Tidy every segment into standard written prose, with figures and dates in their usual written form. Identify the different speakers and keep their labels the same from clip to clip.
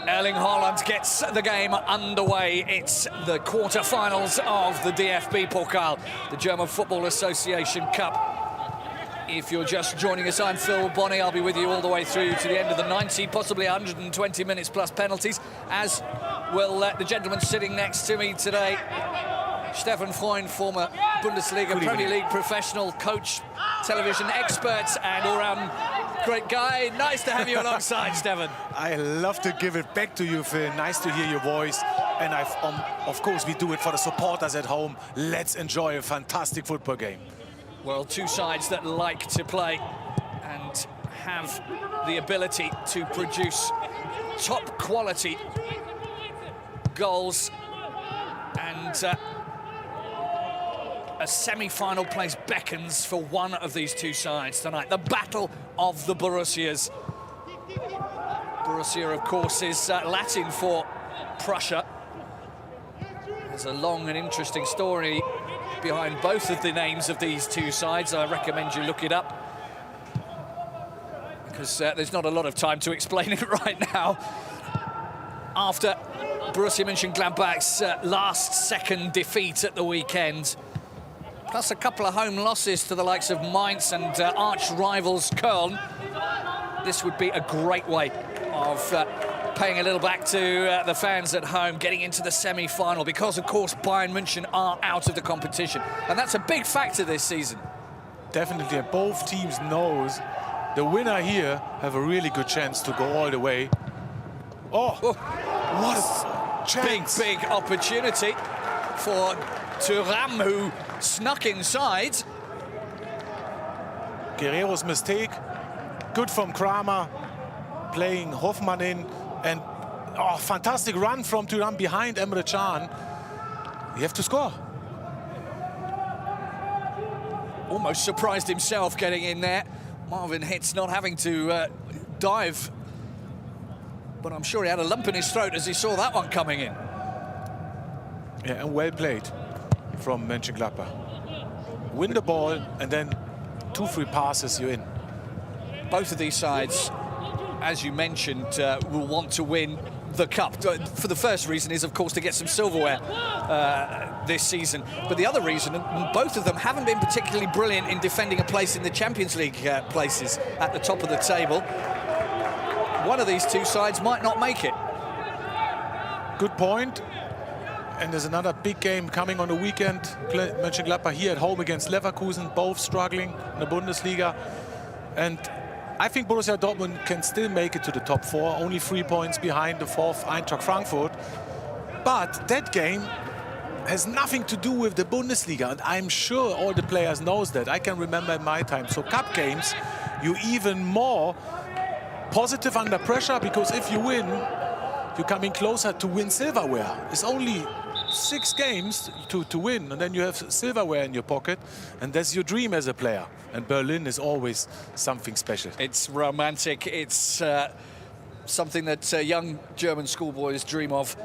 Speaker 1: Erling Haaland gets the game underway. It's the quarter-finals of the DFB-Pokal, the German Football Association Cup. If you're just joining us, I'm Phil Bonney. I'll be with you all the way through to the end of the 90, possibly 120 minutes plus penalties, as will the gentleman sitting next to me today, Stefan Freund, former Bundesliga, Premier League professional, coach, television expert, and all-round great guy. Nice to have you alongside, Stefan.
Speaker 2: I love to give it back to you, Phil. Nice to hear your voice. And of course, we do it for the supporters at home. Let's enjoy a fantastic football game.
Speaker 1: Well, two sides that like to play and have the ability to produce top quality goals, and a semi-final place beckons for one of these two sides tonight. The battle of the Borussias. Borussia, of course, is Latin for Prussia. There's a long and interesting story behind both of the names of these two sides. I recommend you look it up, because there's not a lot of time to explain it right now. After Borussia Mönchengladbach's last-second defeat at the weekend, plus a couple of home losses to the likes of Mainz and arch-rivals Köln, this would be a great way of paying a little back to the fans at home, getting into the semi-final, because, of course, Bayern München are out of the competition. And that's a big factor this season.
Speaker 2: Definitely, both teams knows the winner here have a really good chance to go all the way. Oh, what a chance.
Speaker 1: Big opportunity for Thuram, who snuck inside.
Speaker 2: Guerreiro's mistake. Good from Kramer, playing Hoffmann in, and fantastic run from Thuram behind Emre Can. You have to score.
Speaker 1: Almost surprised himself getting in there. Marvin Hitz not having to dive, but I'm sure he had a lump in his throat as he saw that one coming in.
Speaker 2: Yeah, and well played from Mönchengladbach. Win the ball, and then 2 free passes, you're in.
Speaker 1: Both of these sides, as you mentioned, will want to win the cup. For the first reason is, of course, to get some silverware this season. But the other reason, and both of them haven't been particularly brilliant in defending a place in the Champions League places at the top of the table. One of these two sides might not make it.
Speaker 2: Good point. And there's another big game coming on the weekend. Mönchengladbach here at home against Leverkusen, both struggling in the Bundesliga. And I think Borussia Dortmund can still make it to the top 4, only 3 points behind the 4th Eintracht Frankfurt. But that game has nothing to do with the Bundesliga, and I'm sure all the players knows that. I can remember in my time. So cup games, you're even more positive under pressure, because if you win, you're coming closer to win silverware. It's only 6 games to win, and then you have silverware in your pocket, and that's your dream as a player. And Berlin is always something special.
Speaker 1: It's romantic. It's something that young German schoolboys dream of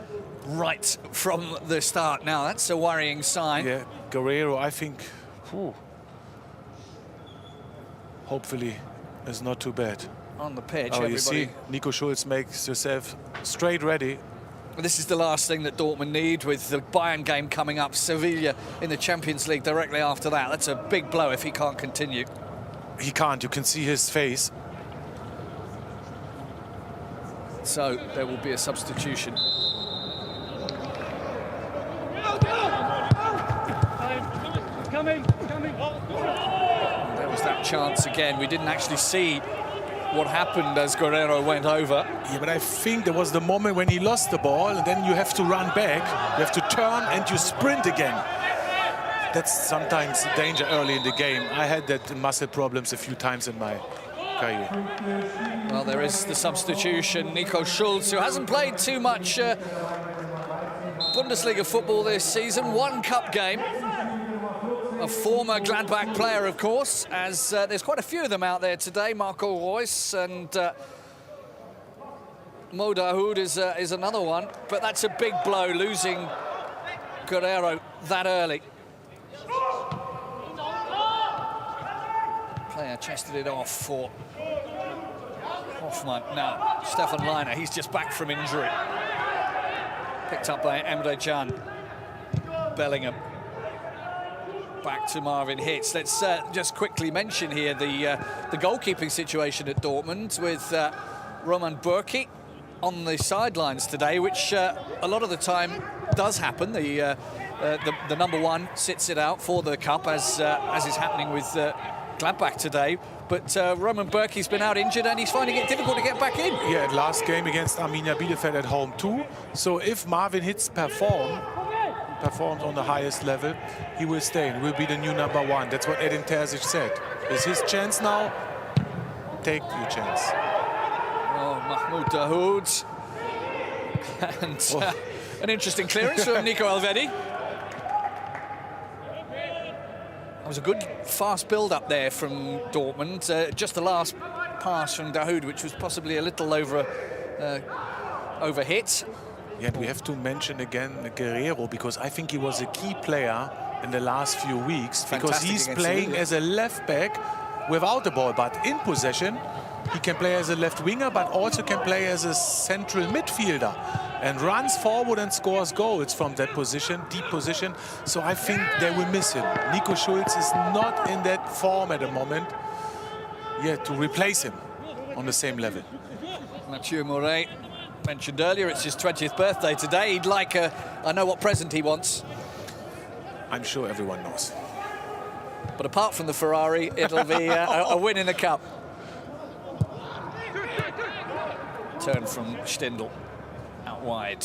Speaker 1: right from the start. Now, that's a worrying sign.
Speaker 2: Yeah, Guerreiro, I think, hopefully, is not too bad.
Speaker 1: On the pitch,
Speaker 2: everybody. You
Speaker 1: everybody.
Speaker 2: see, Nico Schulz makes yourself straight ready.
Speaker 1: This is the last thing that Dortmund need, with the Bayern game coming up, Sevilla in the Champions League directly after that. That's a big blow if he can't continue.
Speaker 2: He can't, you can see his face.
Speaker 1: So there will be a substitution.
Speaker 3: Coming.
Speaker 1: There was that chance again. We didn't actually see what happened as Guerreiro went over.
Speaker 2: Yeah, but I think there was the moment when he lost the ball, and then you have to run back, you have to turn, and you sprint again. That's sometimes the danger early in the game. I had that muscle problems a few times in my career.
Speaker 1: Well, there is the substitution. Nico Schulz, who hasn't played too much Bundesliga football this season. 1 cup game. A former Gladbach player, of course, as there's quite a few of them out there today. Marco Reus and Mo Dahoud is another one. But that's a big blow, losing Guerreiro that early. Player chested it off for Hoffmann. Now, Stefan Leiner, he's just back from injury. Picked up by Emre Can. Bellingham. Back to Marvin Hitz. Let's just quickly mention here the goalkeeping situation at Dortmund with Roman Bürki on the sidelines today, which a lot of the time does happen. The number one sits it out for the cup, as is happening with Gladbach today. But Roman Bürki's been out injured and he's finding it difficult to get back in.
Speaker 2: Yeah, last game against Arminia Bielefeld at home too. So if Marvin Hitz performs on the highest level, he will stay and will be the new number one. That's what Edin Terzic said. It's his chance now. Take your chance.
Speaker 1: Oh, Mahmoud Dahoud. And an interesting clearance from Nico Elvedi. That was a good fast build-up there from Dortmund. Just the last pass from Dahoud, which was possibly a little overhit.
Speaker 2: Yeah, and we have to mention again Guerrero, because I think he was a key player in the last few weeks. Because he's playing as a left back without the ball, but in possession. He can play as a left winger, but also can play as a central midfielder and runs forward and scores goals from that position, deep position. So I think they will miss him. Nico Schulz is not in that form at the moment. Yeah, to replace him on the same level.
Speaker 1: Mathieu Moret, mentioned earlier, it's his 20th birthday today. He'd like I know what present he wants.
Speaker 2: I'm sure everyone knows.
Speaker 1: But apart from the Ferrari, it'll be a win in the cup. Turn from Stindl out wide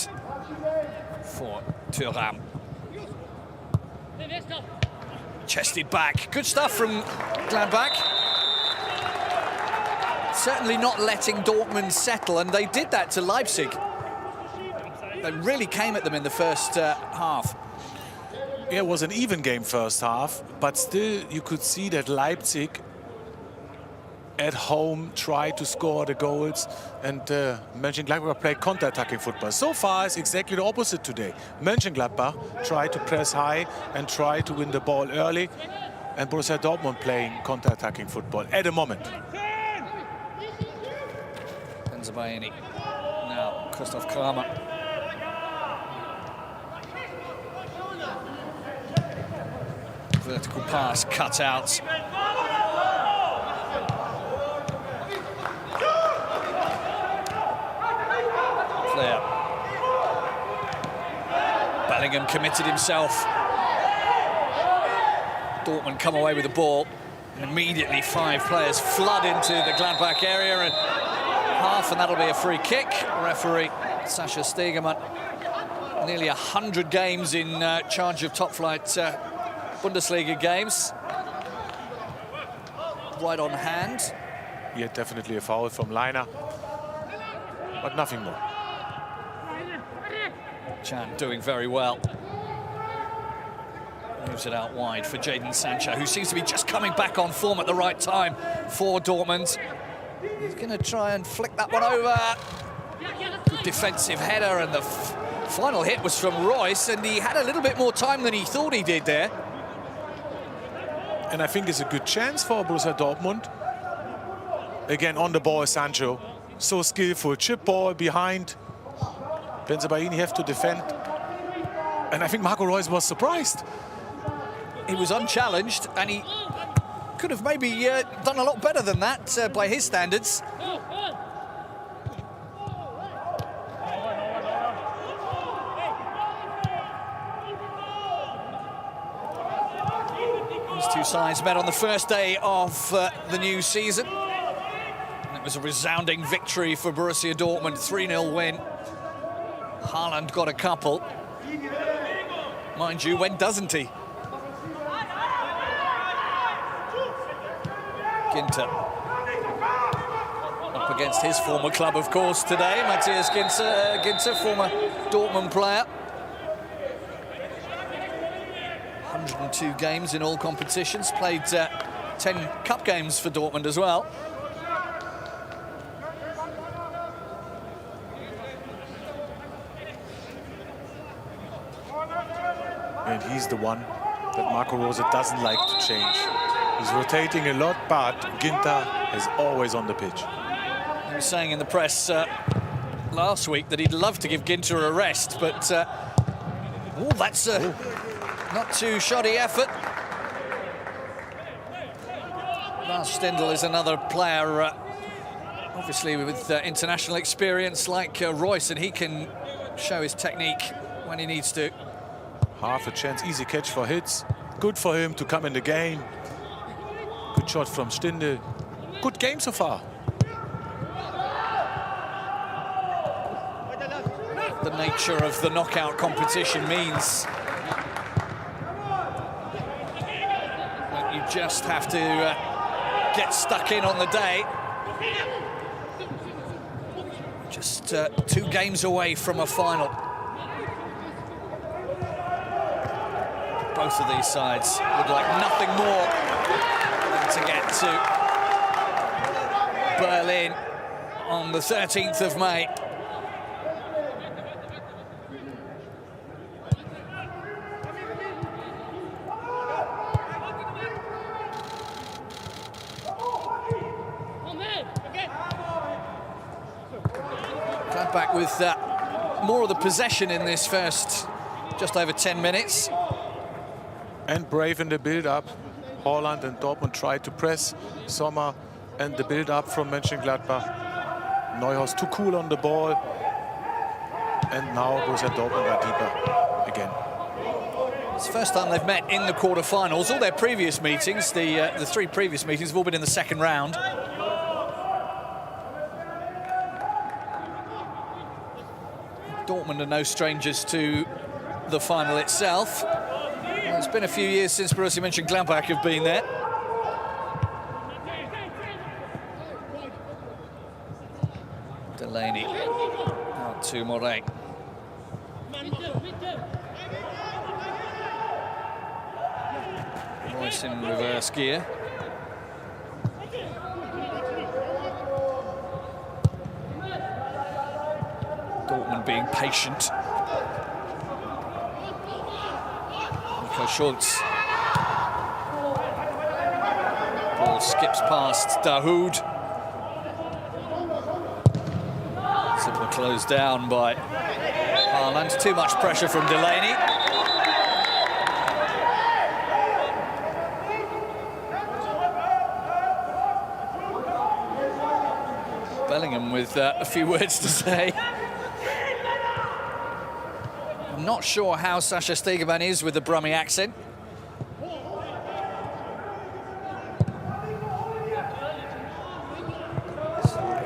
Speaker 1: for Thuram. Chested back. Good stuff from Gladbach. Certainly not letting Dortmund settle, and they did that to Leipzig. They really came at them in the first half.
Speaker 2: Yeah, it was an even game first half, but still you could see that Leipzig at home tried to score the goals, and Mönchengladbach played counter-attacking football. So far, it's exactly the opposite today. Mönchengladbach tried to press high and try to win the ball early, and Borussia Dortmund playing counter-attacking football at the moment.
Speaker 1: Benzabaini. Now, Christoph Kramer. Vertical pass, cut out. Bellingham committed himself. Dortmund come away with the ball, and immediately 5 players flood into the Gladbach area, and half, and that'll be a free kick. Referee Sascha Stegemann, nearly 100 games in charge of top-flight Bundesliga games. Right on hand.
Speaker 2: Yeah, definitely a foul from Leiner, but nothing more.
Speaker 1: Can doing very well. Moves it out wide for Jadon Sancho, who seems to be just coming back on form at the right time for Dortmund. He's going to try and flick that one over. Good defensive header, and the final hit was from Royce, and he had a little bit more time than he thought he did there.
Speaker 2: And I think it's a good chance for Borussia Dortmund. Again, on the ball, Sancho. So skillful. Chip ball behind. Benzabaini have to defend. And I think Marco Reus was surprised.
Speaker 1: He was unchallenged, and he could have maybe done a lot better than that by his standards. These two sides met on the first day of the new season. And it was a resounding victory for Borussia Dortmund, 3-0 win. Haaland got a couple. Mind you, when doesn't he? Ginter. Up against his former club, of course, today. Matthias Ginter, former Dortmund player. 102 games in all competitions. Played 10 cup games for Dortmund as well.
Speaker 2: And he's the one that Marco Rose doesn't like to change. He's rotating a lot, but Ginter is always on the pitch.
Speaker 1: He was saying in the press last week that he'd love to give Ginter a rest, but that's a not too shoddy effort. Lars Stindl is another player, obviously with international experience like Royce, and he can show his technique when he needs to.
Speaker 2: Half a chance, easy catch for Hitz. Good for him to come in the game. Good shot from Stindl. Good game so far.
Speaker 1: The nature of the knockout competition means that you just have to get stuck in on the day. Just 2 games away from a final. Both of these sides would like nothing more than to get to Berlin on the 13th of May. Gladbach with more of the possession in this first just over 10 minutes.
Speaker 2: And brave in the build-up. Haaland and Dortmund tried to press Sommer and the build-up from Mönchengladbach. Neuhaus too cool on the ball. And now Borussia Dortmund are deeper again.
Speaker 1: It's the first time they've met in the quarter-finals. All their previous meetings, the 3 previous meetings, have all been in the second round. Dortmund are no strangers to the final itself. Well, it's been a few years since Borussia Mönchengladbach have been there. Delaney out to Moret. Royce in reverse gear. Dortmund being patient. Schultz. Ball skips past Dahoud. Simple closed down by Haaland. Too much pressure from Delaney. Bellingham with a few words to say. I'm not sure how Sasha Stegeman is with the Brummie accent.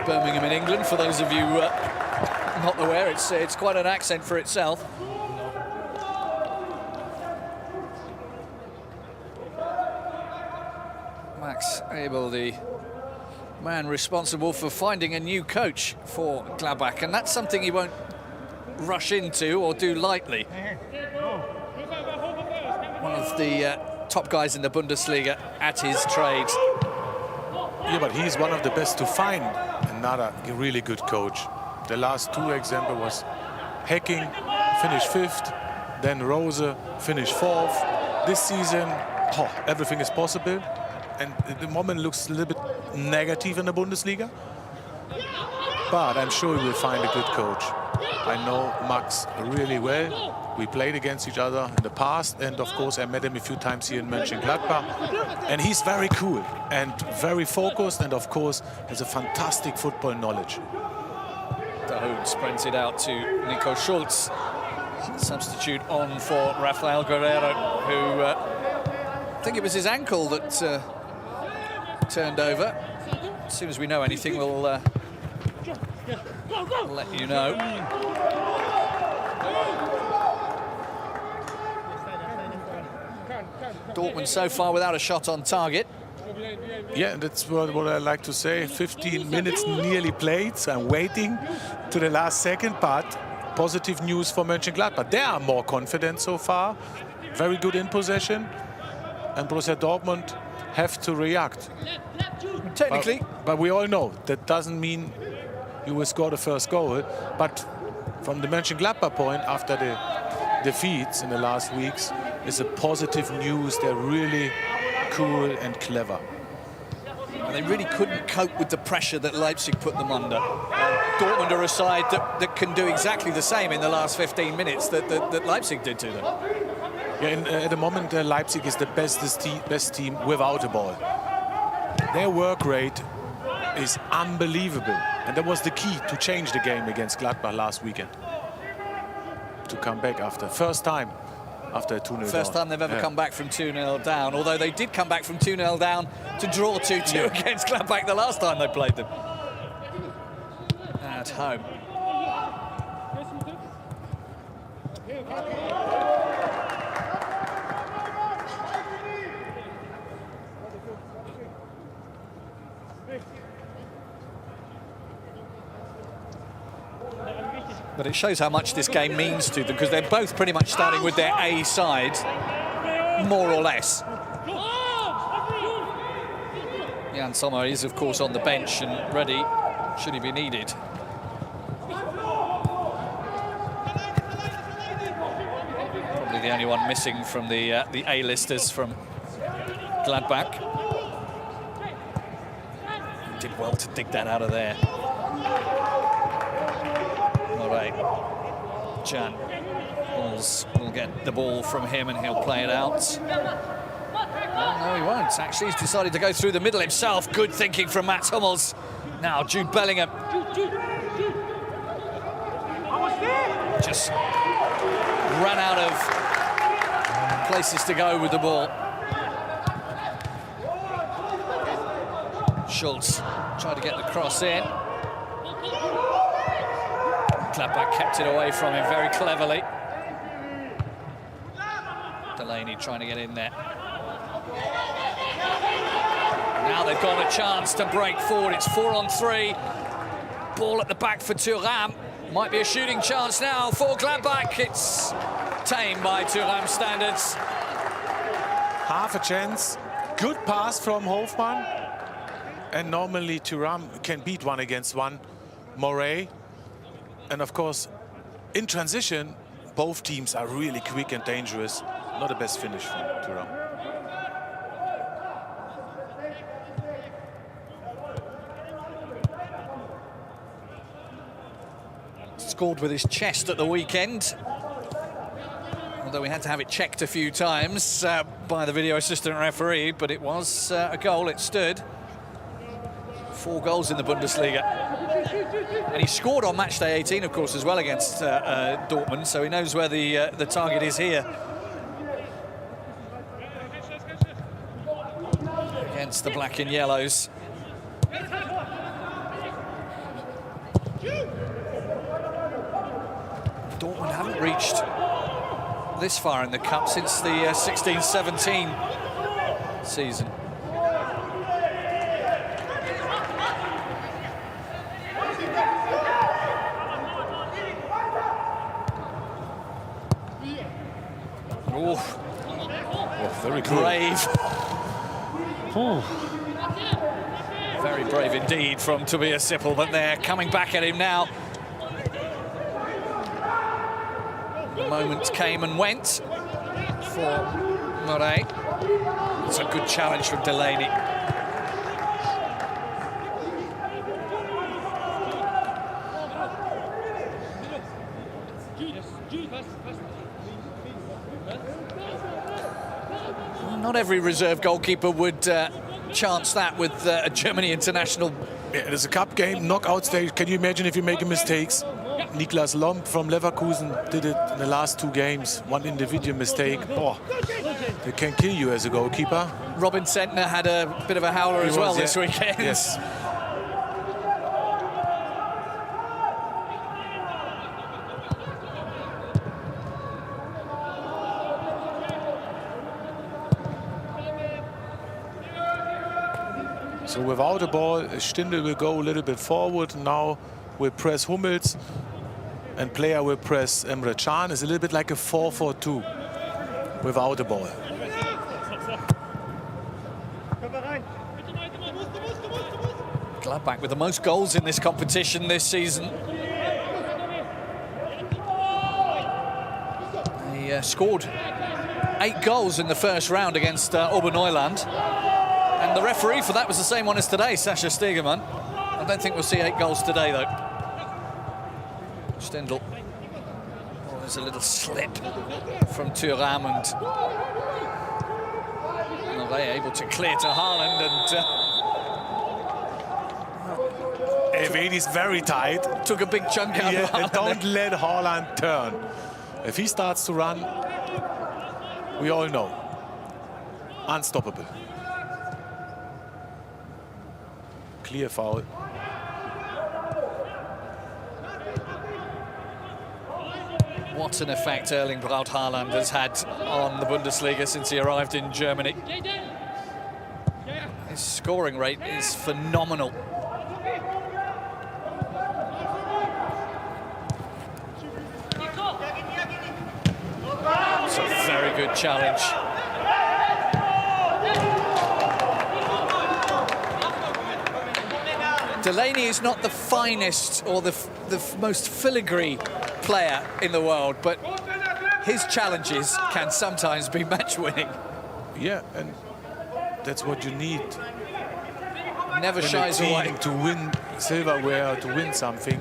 Speaker 1: Birmingham in England, for those of you not aware, it's quite an accent for itself. Max Abel, the man responsible for finding a new coach for Gladbach, and that's something he won't rush into or do lightly. One of the top guys in the Bundesliga at his trade.
Speaker 2: Yeah, but he's one of the best to find another really good coach. The last 2 examples was Hacking, finished 5th, then Rose, finished 4th. This season, everything is possible. And at the moment looks a little bit negative in the Bundesliga. But I'm sure he will find a good coach. I know Max really well. We played against each other in the past, and of course I met him a few times here in Mönchengladbach. And he's very cool and very focused, and of course has a fantastic football knowledge.
Speaker 1: Dahoud sprints it out to Nico Schultz. Substitute on for Rafael Guerreiro, who I think it was his ankle that turned over. As soon as we know anything, we'll let you know. Dortmund so far without a shot on target.
Speaker 2: Yeah, that's what I like to say. 15 minutes nearly played, so I'm waiting to the last second, but positive news for Mönchengladbach. They are more confident so far, very good in possession, and Borussia Dortmund have to react.
Speaker 1: Technically.
Speaker 2: But we all know that doesn't mean you will score the first goal, but from the Mönchengladbach point, after the defeats in the last weeks, is a positive news. They're really cool and clever.
Speaker 1: And they really couldn't cope with the pressure that Leipzig put them under. Dortmund are a side that can do exactly the same in the last 15 minutes that Leipzig did to them.
Speaker 2: Yeah, at the moment, Leipzig is the best team without a ball. Their work rate is unbelievable. And that was the key to change the game against Gladbach last weekend. To come back after first time after a 2-0 down.
Speaker 1: First time they've ever come back from 2-0 down, although they did come back from 2-0 down to draw 2-2 against Gladbach the last time they played them. At home. But it shows how much this game means to them, because they're both pretty much starting with their A side, more or less. Jan Sommer is, of course, on the bench and ready, should he be needed. Probably the only one missing from the A-listers from Gladbach. Did well to dig that out of there. Jan will get the ball from him and he'll play it out. No, he won't. Actually, he's decided to go through the middle himself. Good thinking from Mats Hummels. Now, Jude Bellingham. Just ran out of places to go with the ball. Schultz tried to get the cross in. Gladbach kept it away from him very cleverly. Delaney trying to get in there. Now they've got a chance to break forward. It's 4-on-3. Ball at the back for Thuram. Might be a shooting chance now for Gladbach. It's tame by Thuram standards.
Speaker 2: Half a chance. Good pass from Hofmann. And normally Thuram can beat 1-against-1. Morey. And of course, in transition, both teams are really quick and dangerous. Not the best finish from Thuram.
Speaker 1: Scored with his chest at the weekend. Although we had to have it checked a few times by the video assistant referee, but it was a goal, it stood. 4 goals in the Bundesliga. And he scored on match day 18, of course, as well against Dortmund, so he knows where the target is here. Against the black and yellows. Dortmund haven't reached this far in the Cup since the 16-17 season.
Speaker 2: Very cool.
Speaker 1: Brave. Very brave indeed from Tobias Sippel, but they're coming back at him now. The moment came and went for Morey. It's a good challenge from Delaney. Not every reserve goalkeeper would chance that with a Germany international.
Speaker 2: Yeah, it is a cup game, knockout stage. Can you imagine if you make mistakes? Niklas Lomb from Leverkusen did it in the last 2 games. One individual mistake. Oh, they can kill you as a goalkeeper.
Speaker 1: Robin Sentner had a bit of a howler as well this weekend.
Speaker 2: Yes. So without the ball, Stindl will go a little bit forward. Now will press Hummels, and player will press Emre Can. It's a little bit like a 4-4-2 without the ball.
Speaker 1: Gladbach with the most goals in this competition this season. He scored 8 goals in the first round against Oberneuland. And the referee for that was the same one as today, Sascha Stegemann. I don't think we'll see 8 goals today, though. Stendel. Oh, there's a little slip from Thuram, and are they able to clear to Haaland? And
Speaker 2: Elvedi's very tight.
Speaker 1: Took a big chunk out of Haaland.
Speaker 2: And don't let Haaland turn. If he starts to run, we all know, unstoppable. Clear foul.
Speaker 1: What an effect Erling Braut Haaland has had on the Bundesliga since he arrived in Germany. His scoring rate is phenomenal. It's a very good challenge. Delaney is not the finest or the most filigree player in the world, but his challenges can sometimes be match-winning.
Speaker 2: Yeah, and that's what you need.
Speaker 1: Never shies away.
Speaker 2: To win silverware, to win something.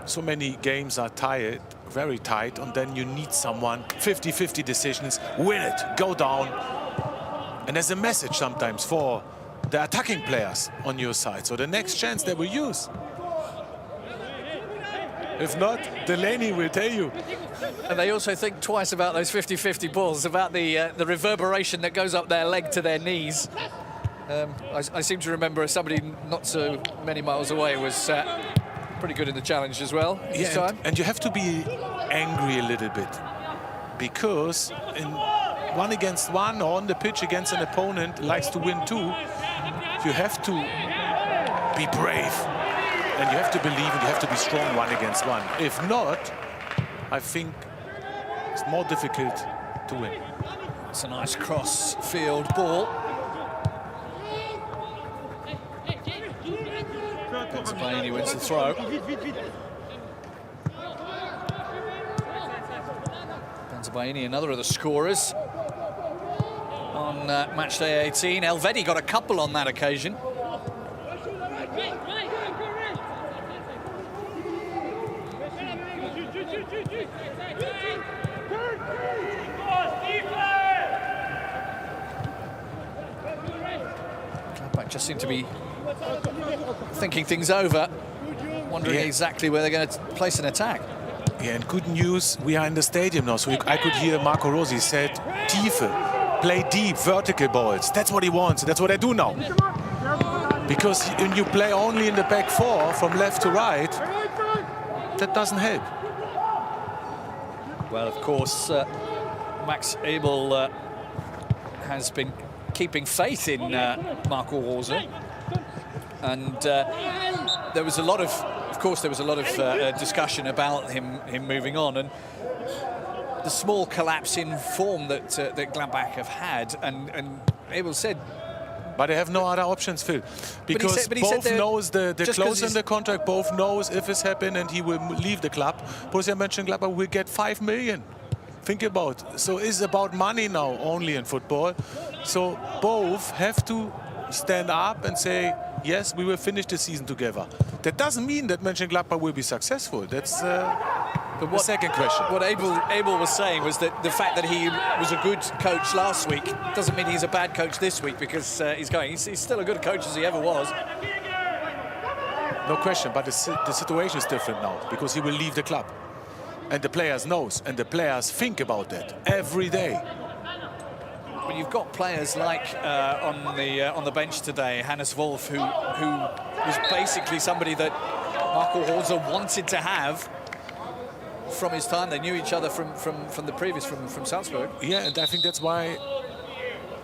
Speaker 2: So many games are tight, very tight, and then you need someone, 50-50 decisions, win it, go down. And there's a message sometimes for the attacking players on your side. So the next chance they will use. If not, Delaney will tell you.
Speaker 1: And they also think twice about those 50-50 balls, about the reverberation that goes up their leg to their knees. I seem to remember somebody not so many miles away was pretty good in the challenge as well this time.
Speaker 2: And you have to be angry a little bit, because in 1-against-1 or on the pitch against an opponent likes to win too, you have to be brave. And you have to believe, and you have to be strong 1-against-1. If not, I think it's more difficult to win.
Speaker 1: It's a nice cross-field ball. Benzabaini wins the throw. Benzabaini, another of the scorers on match day 18. Elvedi got a couple on that occasion. Gladbach just seem to be thinking things over, wondering exactly where they're going to place an attack.
Speaker 2: Yeah, and good news, we are in the stadium now, so I could hear Marco Rossi said, Tiefe, play deep, vertical balls. That's what he wants, that's what I do now. Because when you play only in the back four, from left to right, that doesn't help.
Speaker 1: Well, of course, Max Ebel has been keeping faith in Marco Rose. And there was a lot of course, there was a lot of discussion about him moving on, and the small collapse in form that that Gladbach have had. And Abel said,
Speaker 2: but they have no other options, Phil, because both knows the clause in the contract. Both knows if it's happened and he will leave the club, Borussia Mönchengladbach will get 5 million. Think about. So it's about money now only in football. So both have to stand up and say, yes, we will finish the season together. That doesn't mean that Mönchengladbach will be successful. That's the second question.
Speaker 1: What Abel was saying was that the fact that he was a good coach last week doesn't mean he's a bad coach this week, because he's still a good coach as he ever was.
Speaker 2: No question, but the situation is different now, because he will leave the club. And the players knows, and the players think about that every day.
Speaker 1: When you've got players like on the bench today, Hannes Wolf, who was basically somebody that Marco Rose wanted to have from his time. They knew each other from the previous, from Salzburg.
Speaker 2: Yeah, and I think that's why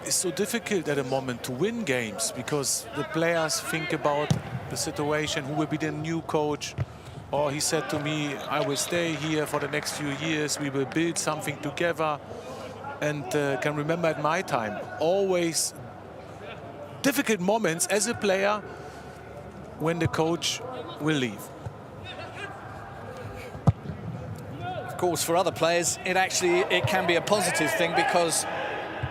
Speaker 2: it's so difficult at the moment to win games, because the players think about the situation, who will be the new coach. Or he said to me, I will stay here for the next few years, we will build something together. And can remember at my time, always difficult moments as a player when the coach will leave.
Speaker 1: Of course, for other players, it can be a positive thing, because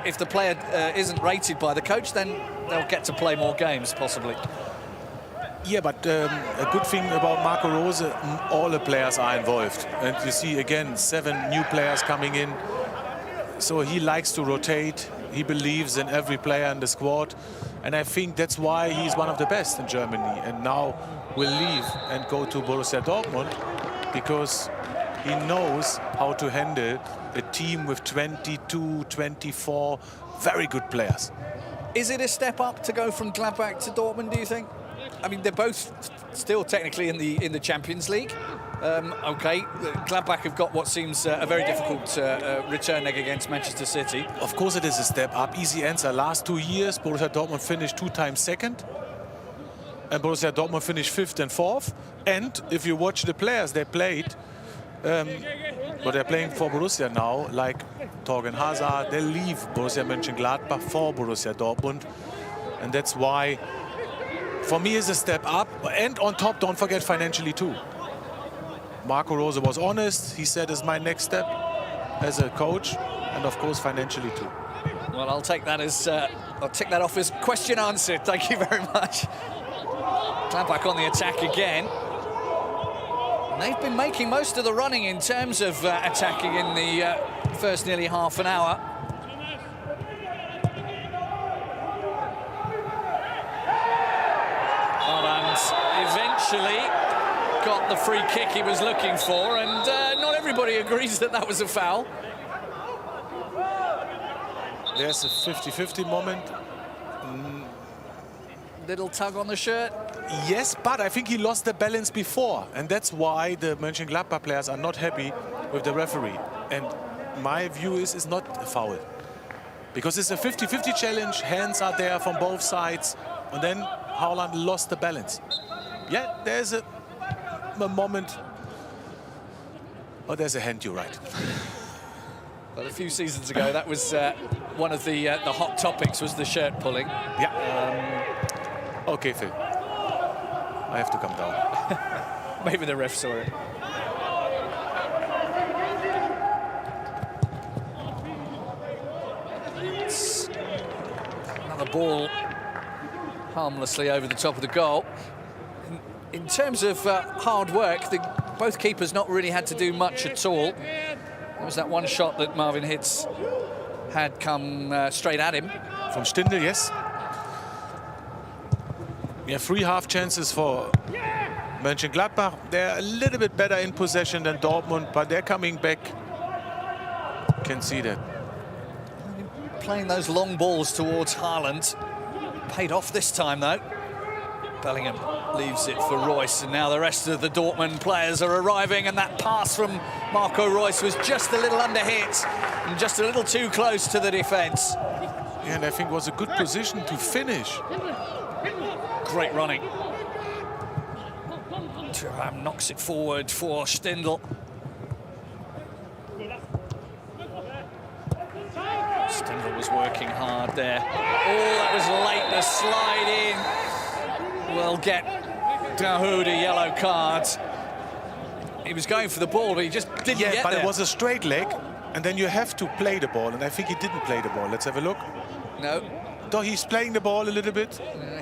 Speaker 1: if the player isn't rated by the coach, then they'll get to play more games, possibly.
Speaker 2: Yeah, but a good thing about Marco Rose, all the players are involved. And you see, again, 7 new players coming in. So he likes to rotate. He believes in every player in the squad. And I think that's why he's one of the best in Germany. And now will leave and go to Borussia Dortmund because he knows how to handle a team with 22, 24 very good players.
Speaker 1: Is it a step up to go from Gladbach to Dortmund, do you think? I mean, they're both still technically in the Champions League. Okay, Gladbach have got what seems a very difficult return leg against Manchester City.
Speaker 2: Of course it is a step up. Easy answer. Last 2 years, Borussia Dortmund finished 2 times second. And Borussia Dortmund finished 5th and 4th. And if you watch the players they played, but they're playing for Borussia now, like Torgan Hazard, they leave Borussia Mönchengladbach for Borussia Dortmund. And that's why, for me, it's a step up. And on top, don't forget financially too. Marco Rose was honest. He said it's my next step as a coach. And of course, financially too.
Speaker 1: Well, I'll take that as, I'll tick that off as question answered. Thank you very much. Gladbach on the attack again. And they've been making most of the running in terms of attacking in the first nearly half an hour. And eventually got the free kick he was looking for, and not everybody agrees that that was a foul.
Speaker 2: There's a 50-50 moment.
Speaker 1: Little tug on the shirt.
Speaker 2: Yes, but I think he lost the balance before, and that's why the Mönchengladbach players are not happy with the referee. And my view is it's not a foul. Because it's a 50-50 challenge, hands are there from both sides, and then Haaland lost the balance. Yeah, there's a moment. Oh, there's a hand, you're right.
Speaker 1: But a few seasons ago, that was one of the hot topics, was the shirt pulling.
Speaker 2: Yeah. Okay, Phil. I have to come down.
Speaker 1: Maybe the ref saw it. It's another ball harmlessly over the top of the goal. In terms of hard work, both keepers not really had to do much at all. There was that one shot that Marvin Hitz had come straight at him.
Speaker 2: From Stindl, yes. We have 3 half chances for Mönchengladbach. They're a little bit better in possession than Dortmund, but they're coming back. Can see that.
Speaker 1: Playing those long balls towards Haaland. Paid off this time, though. Bellingham leaves it for Royce, and now the rest of the Dortmund players are arriving, and that pass from Marco Reus was just a little under hit and just a little too close to the defence.
Speaker 2: Yeah, and I think it was a good position to finish.
Speaker 1: Great running. Thuram knocks it forward for Stindl. Stindl was working hard there. Oh, that was late, the slide in. Will get Dahoud a yellow card. He was going for the ball, but he just didn't get there.
Speaker 2: But it was a straight leg, and then you have to play the ball, and I think he didn't play the ball. Let's have a look.
Speaker 1: No.
Speaker 2: Though he's playing the ball a little bit.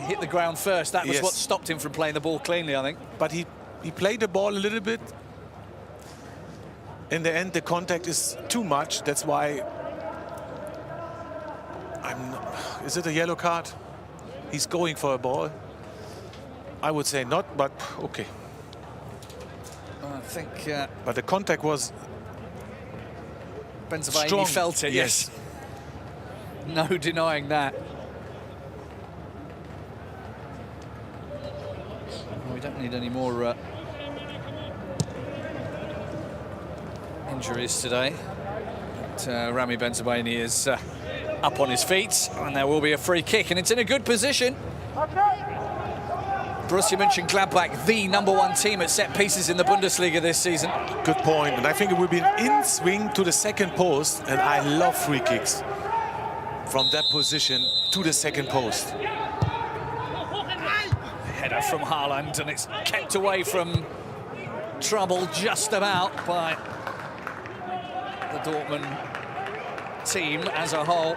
Speaker 1: Hit the ground first. That was what stopped him from playing the ball cleanly, I think.
Speaker 2: But he played the ball a little bit. In the end, the contact is too much. That's why is it a yellow card? He's going for a ball. I would say not, but okay.
Speaker 1: I think...
Speaker 2: but the contact was
Speaker 1: Benzabaini felt it, yes. No denying that. We don't need any more injuries today. But, Rami Benzabaini is up on his feet, and there will be a free kick, and it's in a good position. Borussia Mönchengladbach, the #1 team at set pieces in the Bundesliga this season.
Speaker 2: Good point, and I think it will be an in-swing to the second post, and I love free kicks from that position to the second post.
Speaker 1: Header from Haaland, and it's kept away from trouble just about by the Dortmund team as a whole.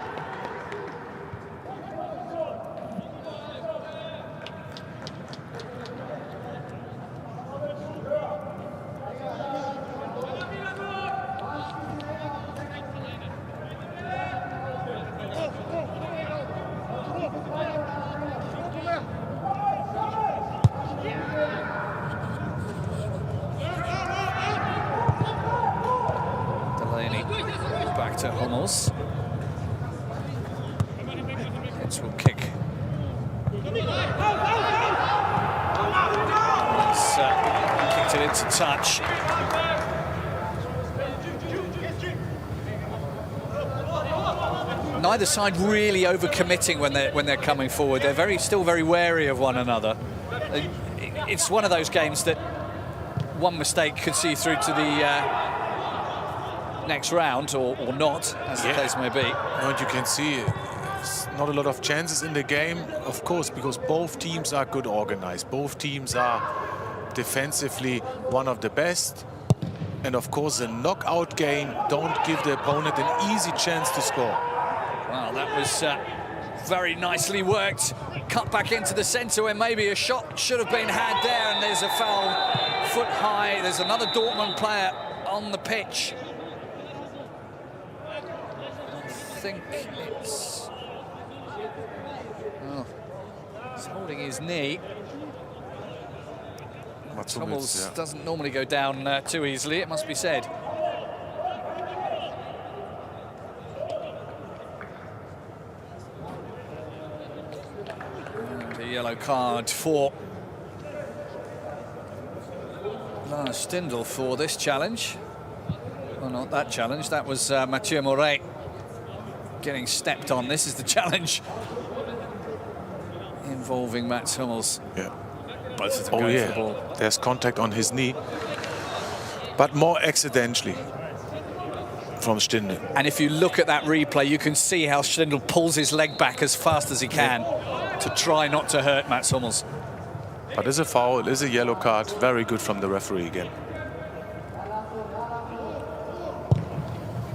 Speaker 1: to Hummels. Hitz will kick. He's kicked it into touch. Neither side really overcommitting when they're coming forward. They're still very wary of one another. It's one of those games that one mistake could see through to the next round, or not, as the case may be.
Speaker 2: And you can see there's not a lot of chances in the game, of course, because both teams are good organized. Both teams are defensively one of the best. And of course, a knockout game don't give the opponent an easy chance to score.
Speaker 1: Well, that was very nicely worked. Cut back into the centre where maybe a shot should have been had there, and there's a foul foot high. There's another Dortmund player on the pitch. I think it's... Oh, he's holding his knee. Hummels doesn't normally go down too easily, it must be said. And a yellow card for Lars Stindl for this challenge. Well, not that challenge, that was Mathieu Moret getting stepped on. This is the challenge involving Mats Hummels.
Speaker 2: Yeah.
Speaker 1: Both of them going for the ball.
Speaker 2: There's contact on his knee, but more accidentally from Stindl.
Speaker 1: And if you look at that replay, you can see how Stindl pulls his leg back as fast as he can to try not to hurt Mats Hummels.
Speaker 2: But it's a foul, it's a yellow card. Very good from the referee again.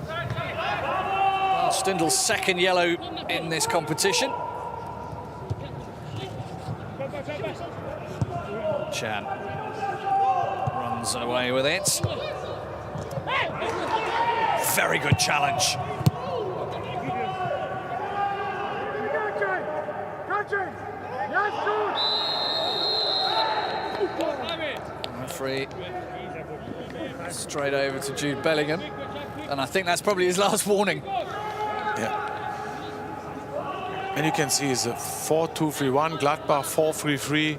Speaker 1: Well, Stindl's second yellow in this competition. Chan runs away with it. Very good challenge. Referee straight over to Jude Bellingham, and I think that's probably his last warning.
Speaker 2: Yeah. And you can see it's a 4-2-3-1, Gladbach 4-3-3.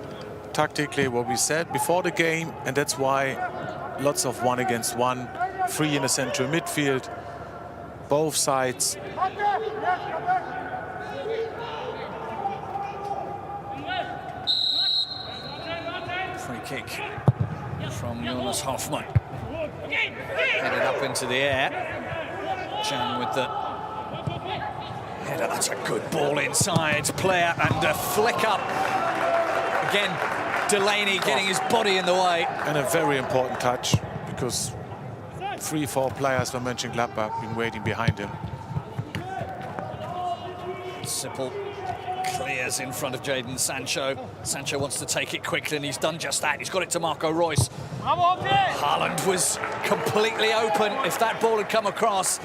Speaker 2: Tactically, what we said before the game, and that's why lots of 1 against 1, 3 in the central midfield, both sides.
Speaker 1: Free kick from Jonas Hoffmann. Headed up into the air. Chan with the header. That's a good ball inside. Player and a flick up. Again, Delaney getting his body in the way.
Speaker 2: And a very important touch, because 3-4 players from Mönchengladbach have been waiting behind him.
Speaker 1: Sippel clears in front of Jadon Sancho. Sancho wants to take it quickly, and he's done just that. He's got it to Marco Reus. Haaland was completely open. If that ball had come across,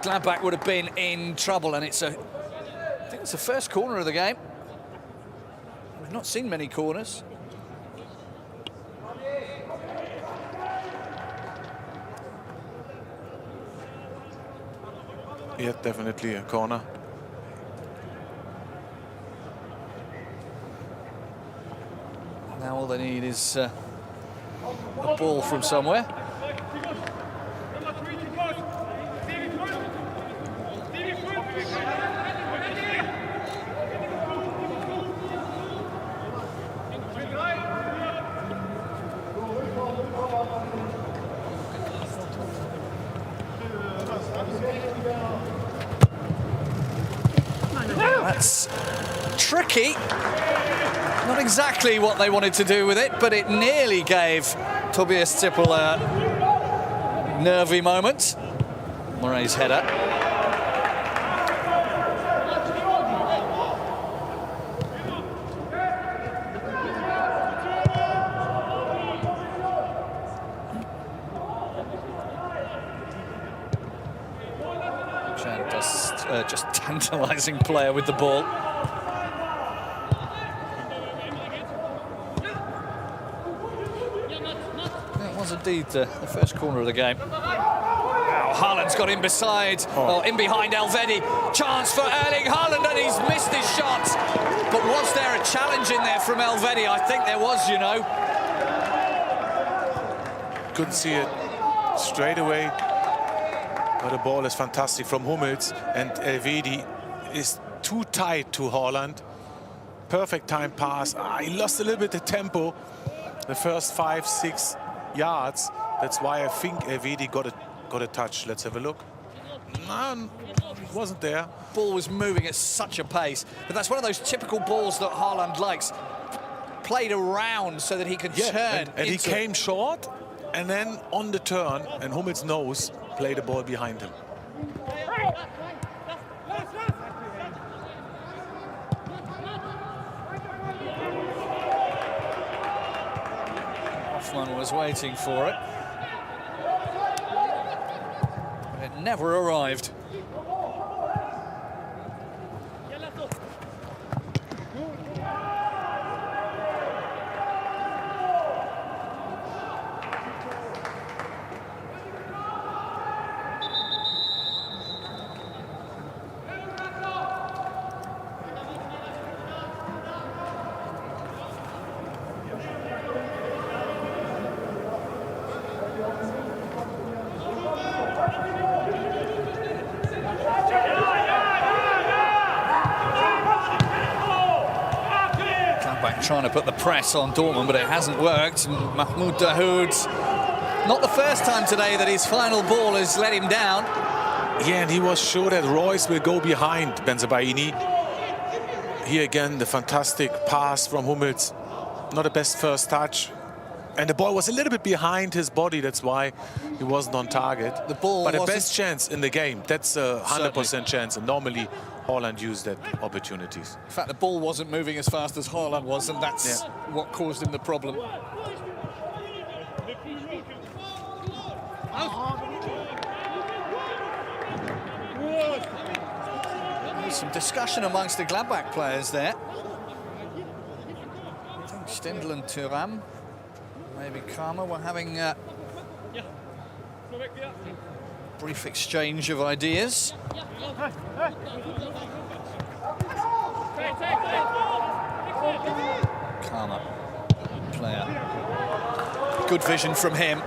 Speaker 1: Gladbach would have been in trouble. And it's I think it's the first corner of the game. We've not seen many corners.
Speaker 2: Yeah, definitely a corner.
Speaker 1: Now all they need is a ball from somewhere. That's tricky. Not exactly what they wanted to do with it, but it nearly gave Tobias Sippel a nervy moment. Moret's header. Chan does just tantalising player with the ball. That was indeed the first corner of the game. Wow, Haaland's got in beside, or in behind Elvedi. Chance for Erling Haaland, and he's missed his shot. But was there a challenge in there from Elvedi? I think there was, you know.
Speaker 2: Couldn't see it straight away. But the ball is fantastic from Hummels, and Elvedi is too tight to Haaland. Perfect time pass. He lost a little bit of tempo the first 5-6 yards. That's why I think Elvedi got a touch. Let's have a look. No, it wasn't there.
Speaker 1: Ball was moving at such a pace, but that's one of those typical balls that Haaland likes. Played around so that he could turn.
Speaker 2: And he came short, and then on the turn, and Hummels knows, play the ball behind him.
Speaker 1: Hoffmann was waiting for it. But it never arrived. Trying to put the press on Dortmund, but it hasn't worked. Mahmoud Dahoud, not the first time today that his final ball has let him down.
Speaker 2: Yeah, and he was sure that Royce will go behind Bensebaini. Here again, the fantastic pass from Hummels. Not the best first touch. And the ball was a little bit behind his body. That's why he wasn't on target.
Speaker 1: The ball
Speaker 2: but the best chance in the game, that's a 100% chance. And normally, Haaland used that opportunities.
Speaker 1: In fact, the ball wasn't moving as fast as Haaland was, and that's what caused him the problem. There's some discussion amongst the Gladbach players there. I think Stindl and Thuram, maybe Kramer, were having a brief exchange of ideas. Kramer, player. Good vision from him.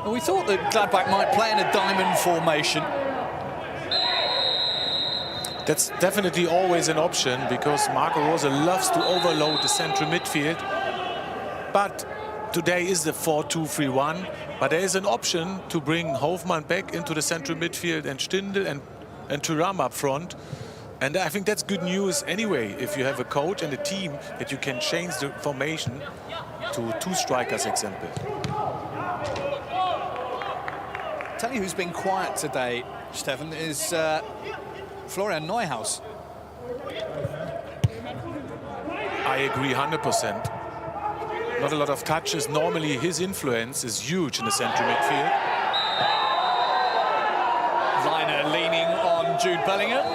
Speaker 1: Well, we thought that Gladbach might play in a diamond formation.
Speaker 2: That's definitely always an option because Marco Rose loves to overload the central midfield. But today is the 4-2-3-1. But there is an option to bring Hofmann back into the central midfield and Stindl and Thuram up front. And I think that's good news anyway, if you have a coach and a team that you can change the formation to two strikers, example.
Speaker 1: Tell you who's been quiet today, Stefan, is Florian Neuhaus.
Speaker 2: I agree 100%. Not a lot of touches. Normally his influence is huge in the central midfield.
Speaker 1: Liner leaning on Jude Bellingham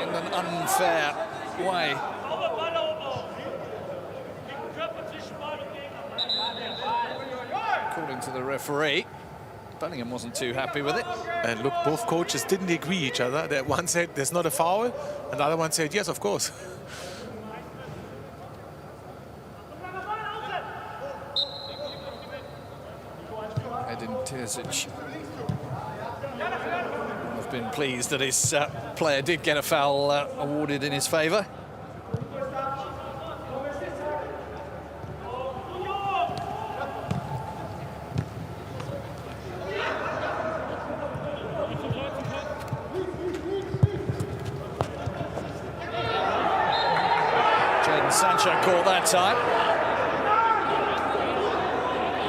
Speaker 1: in an unfair way. According to the referee, Bellingham wasn't too happy with it.
Speaker 2: And look, both coaches didn't agree each other. That one said there's not a foul, and the other one said yes, of course.
Speaker 1: Edin Terzic. I've been pleased that his player did get a foul awarded in his favour. Sancho caught that time.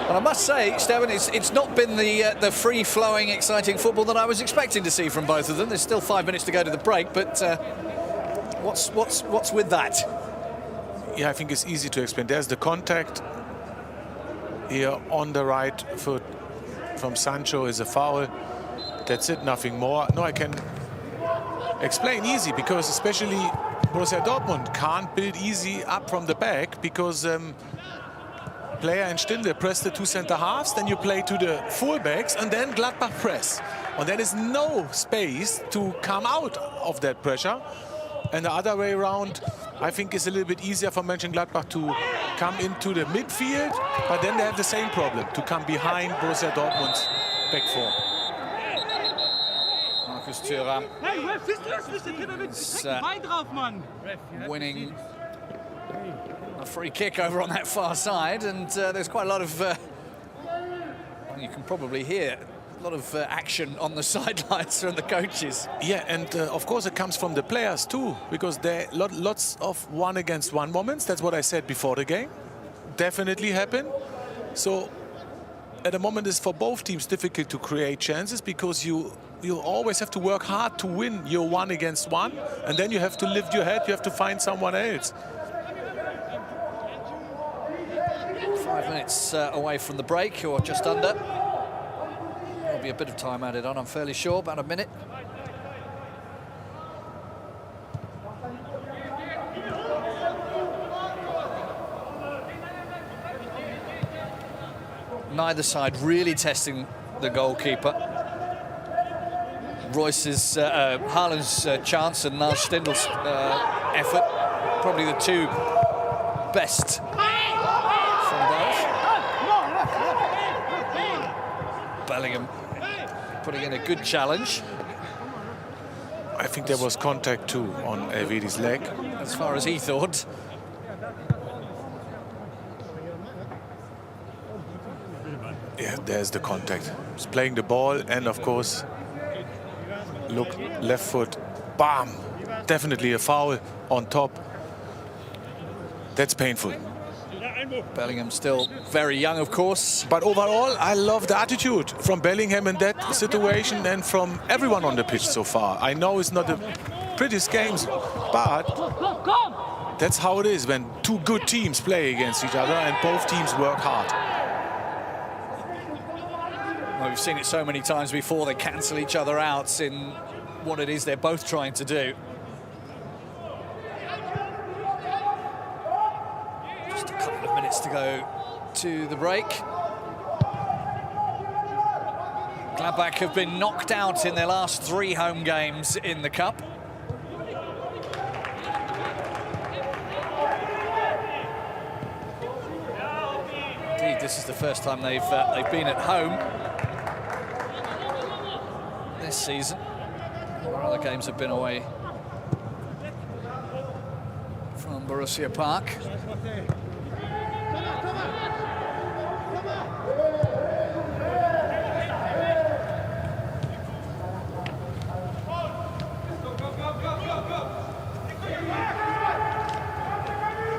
Speaker 1: And I must say, Stefan, it's not been the free-flowing, exciting football that I was expecting to see from both of them. There's still 5 minutes to go to the break, but what's with that?
Speaker 2: Yeah, I think it's easy to explain. There's the contact here on the right foot from Sancho is a foul. That's it, nothing more. No, I can explain easy because especially Borussia Dortmund can't build easy up from the back because Player and Stindl press the two center halves, then you play to the fullbacks, and then Gladbach press. And there is no space to come out of that pressure. And the other way around, I think it's a little bit easier for Mönchengladbach to come into the midfield, but then they have the same problem, to come behind Borussia Dortmund's back four.
Speaker 1: Markus Thuram
Speaker 3: Hey, Ref, siehst du das nicht? Der Trainer will direkt Bein drauf, Mann.
Speaker 1: winning a free kick over on that far side, and there's quite a lot of, well, you can probably hear a lot of action on the sidelines from the coaches.
Speaker 2: Yeah, and of course it comes from the players too, because there are lots of one-against-one moments. That's what I said before the game. Definitely happen. So at the moment it's for both teams difficult to create chances, because you always have to work hard to win your one-against-one, and then you have to lift your head, you have to find someone else.
Speaker 1: 5 minutes away from the break, or just under. There'll be a bit of time added on, I'm fairly sure, about a minute. Neither side really testing the goalkeeper. Royce's, Haaland's chance and Lars Stindl's effort, probably the two best from both. Bellingham putting in a good challenge.
Speaker 2: I think there was contact too on Elvedi's leg.
Speaker 1: As far as he thought.
Speaker 2: Yeah, there's the contact. He's playing the ball, and of course, look, left foot, bam! Definitely a foul on top. That's painful.
Speaker 1: Bellingham still very young, of course.
Speaker 2: But overall, I love the attitude from Bellingham in that situation and from everyone on the pitch so far. I know it's not the prettiest games, but that's how it is when two good teams play against each other and both teams work hard.
Speaker 1: Well, we've seen it so many times before. They cancel each other out in what it is they're both trying to do. Just a couple of minutes to go to the break. Gladbach have been knocked out in their last 3 home games in the Cup. Indeed, this is the first time they've been at home this season. Our other games have been away from Borussia Park.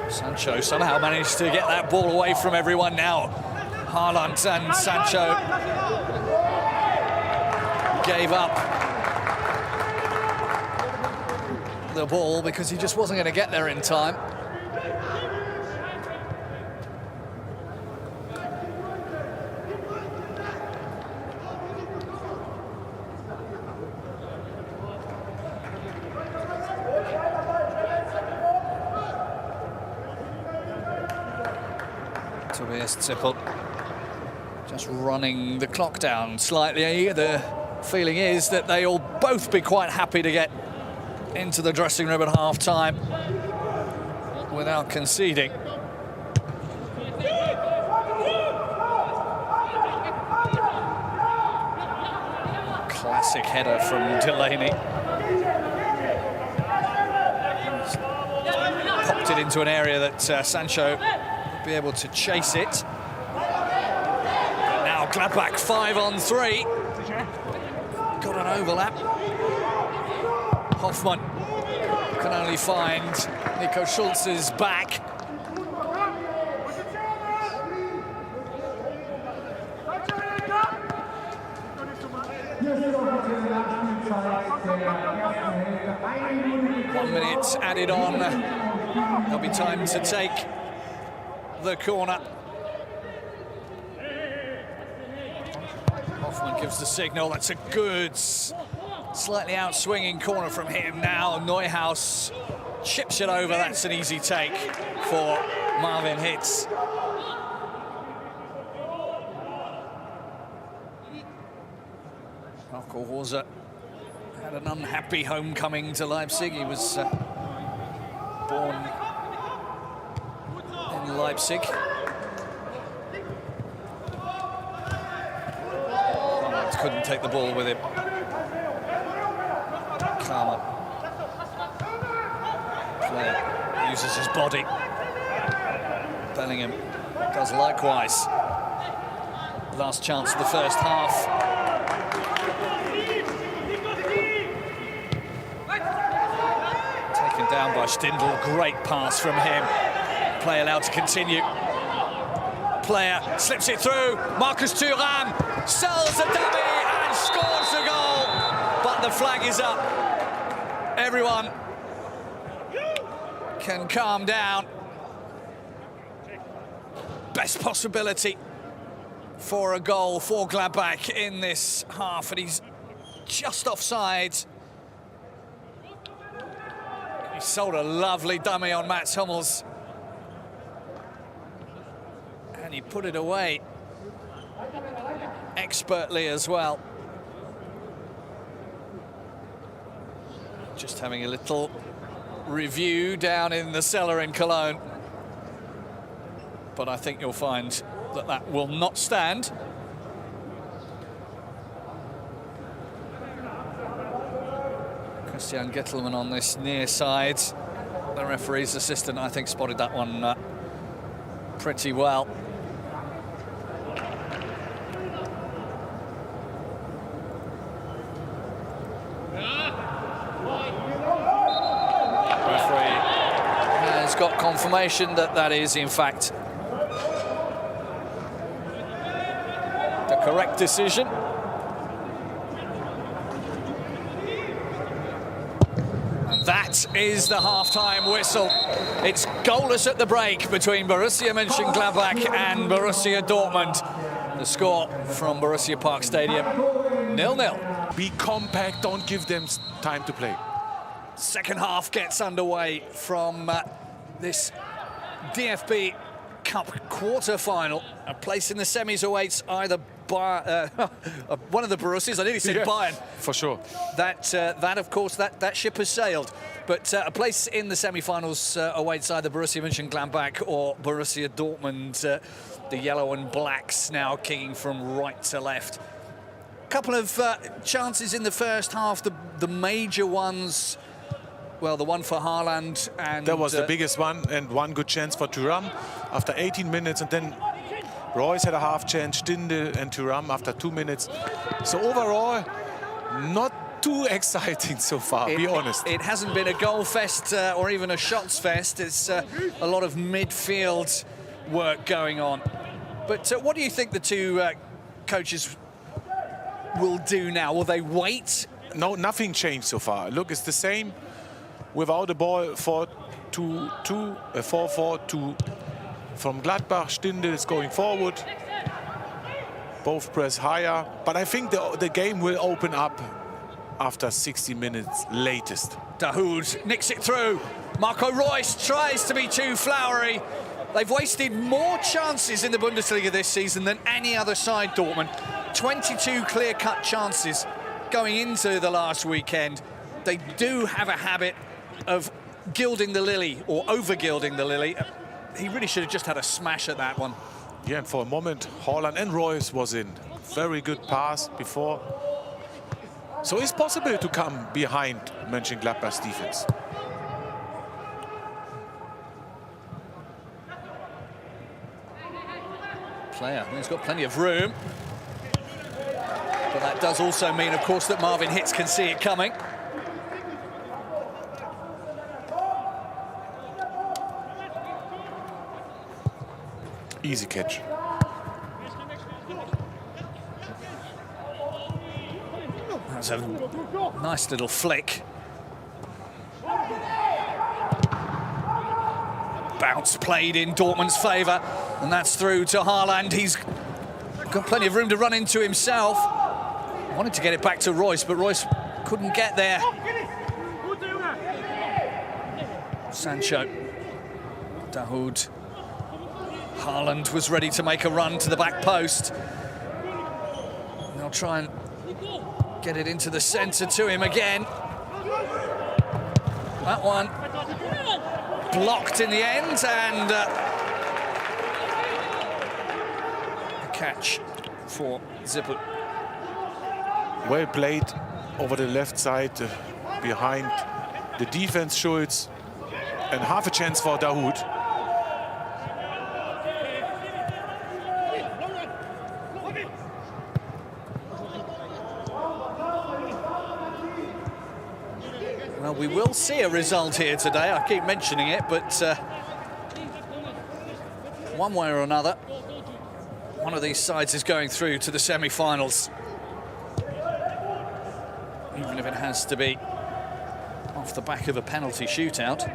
Speaker 1: Sancho somehow managed to get that ball away from everyone now. Haaland and Sancho gave up the ball because he just wasn't going to get there in time. Tobias Zippel just running the clock down slightly. The feeling is that they'll both be quite happy to get into the dressing room at half-time without conceding. Classic header from Delaney. Popped it into an area that Sancho would be able to chase it. But now Gladbach 5-on-3. Got an overlap. Hoffmann can only find Nico Schulz's back. One minute added on. There'll be time to take the corner. Hoffmann gives the signal. That's a good, slightly out-swinging corner from him now. Neuhaus chips it over. That's an easy take for Marvin Hitz. Marco Rose had an unhappy homecoming to Leipzig. He was born in Leipzig. Couldn't take the ball with him. Kramer. Player uses his body. Bellingham does likewise. Last chance of the first half. Taken down by Stindl. Great pass from him. Play allowed to continue. Player slips it through. Marcus Thuram sells a dummy and scores a goal. But the flag is up. Everyone can calm down. Best possibility for a goal for Gladbach in this half, and he's just offside. He sold a lovely dummy on Mats Hummels. And he put it away expertly as well. Just having a little review down in the cellar in Cologne. But I think you'll find that that will not stand. Christian Gettelman on this near side. The referee's assistant, I think, spotted that one pretty well. Got confirmation that that is, in fact, the correct decision. And that is the half-time whistle. It's goalless at the break between Borussia Mönchengladbach and Borussia Dortmund. The score from Borussia Park Stadium, 0-0.
Speaker 2: Be compact, don't give them time to play.
Speaker 1: Second half gets underway from this DFB Cup quarter-final. A place in the semis awaits either one of the Borussias. I nearly said Bayern.
Speaker 2: For sure.
Speaker 1: That of course, that ship has sailed. But a place in the semi-finals awaits either Borussia Mönchengladbach or Borussia Dortmund. The yellow and blacks now kicking from right to left. A couple of chances in the first half, the major ones. Well, the one for Haaland, and
Speaker 2: that was the biggest one, and one good chance for Thuram after 18 minutes, and then Royce had a half chance, Stindl and Thuram after 2 minutes. So overall, not too exciting so far, be honest.
Speaker 1: It hasn't been a goal fest or even a shots fest. It's a lot of midfield work going on. But what do you think the two coaches will do now? Will they wait?
Speaker 2: No, nothing changed so far. Look, it's the same. Without the ball, 4-4-2 from Gladbach. Stindl is going forward. Both press higher. But I think the game will open up after 60 minutes latest.
Speaker 1: Dahoud nicks it through. Marco Reus tries to be too flowery. They've wasted more chances in the Bundesliga this season than any other side, Dortmund. 22 clear-cut chances going into the last weekend. They do have a habit of gilding the lily, or over-gilding the lily. He really should have just had a smash at that one.
Speaker 2: Yeah, and for a moment, Haaland and Royce was in. Very good pass before. So it's possible to come behind Mönchengladbach's defense.
Speaker 1: Player, he's got plenty of room. But that does also mean, of course, that Marvin Hitz can see it coming.
Speaker 2: Easy catch.
Speaker 1: That's a nice little flick. Bounce played in Dortmund's favour, and that's through to Haaland. He's got plenty of room to run into himself. Wanted to get it back to Royce, but Royce couldn't get there. Sancho. Dahoud. Haaland was ready to make a run to the back post. They'll try and get it into the centre to him again. That one blocked in the end, and a catch for Zippel.
Speaker 2: Well played over the left side, behind the defense, Schulz, and half a chance for Dahoud.
Speaker 1: Well, we will see a result here today. I keep mentioning it, but one way or another, one of these sides is going through to the semi-finals. Even if it has to be off the back of a penalty shootout.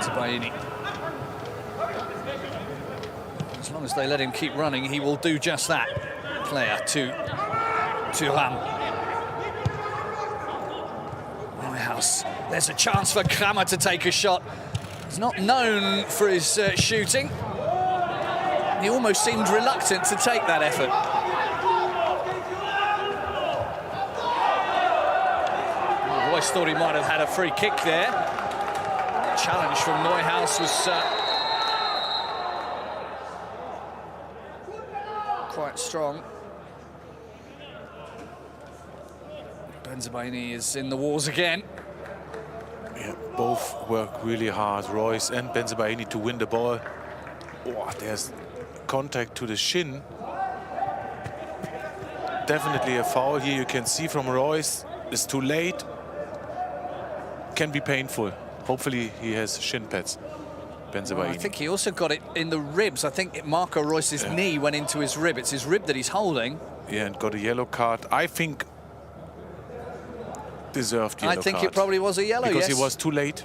Speaker 1: Tabayini. As long as they let him keep running, he will do just that. Player to Thuram. Neuhaus. There's a chance for Kramer to take a shot. He's not known for his shooting. He almost seemed reluctant to take that effort. Well, Royce thought he might have had a free kick there. Challenge from Neuhaus was quite strong. Bensebaini is in the wars again.
Speaker 2: Yeah, both work really hard, Royce and Bensebaini, to win the ball. Oh, there's contact to the shin. Definitely a foul here. You can see from Royce, it's too late. Can be painful. Hopefully he has shin pads. Bensebaini.
Speaker 1: I think he also got it in the ribs. I think Marco Reus's knee went into his rib. It's his rib that he's holding.
Speaker 2: Yeah, and got a yellow card. I think deserved yellow card.
Speaker 1: I think it probably was a yellow,
Speaker 2: because
Speaker 1: yes.
Speaker 2: he was too late.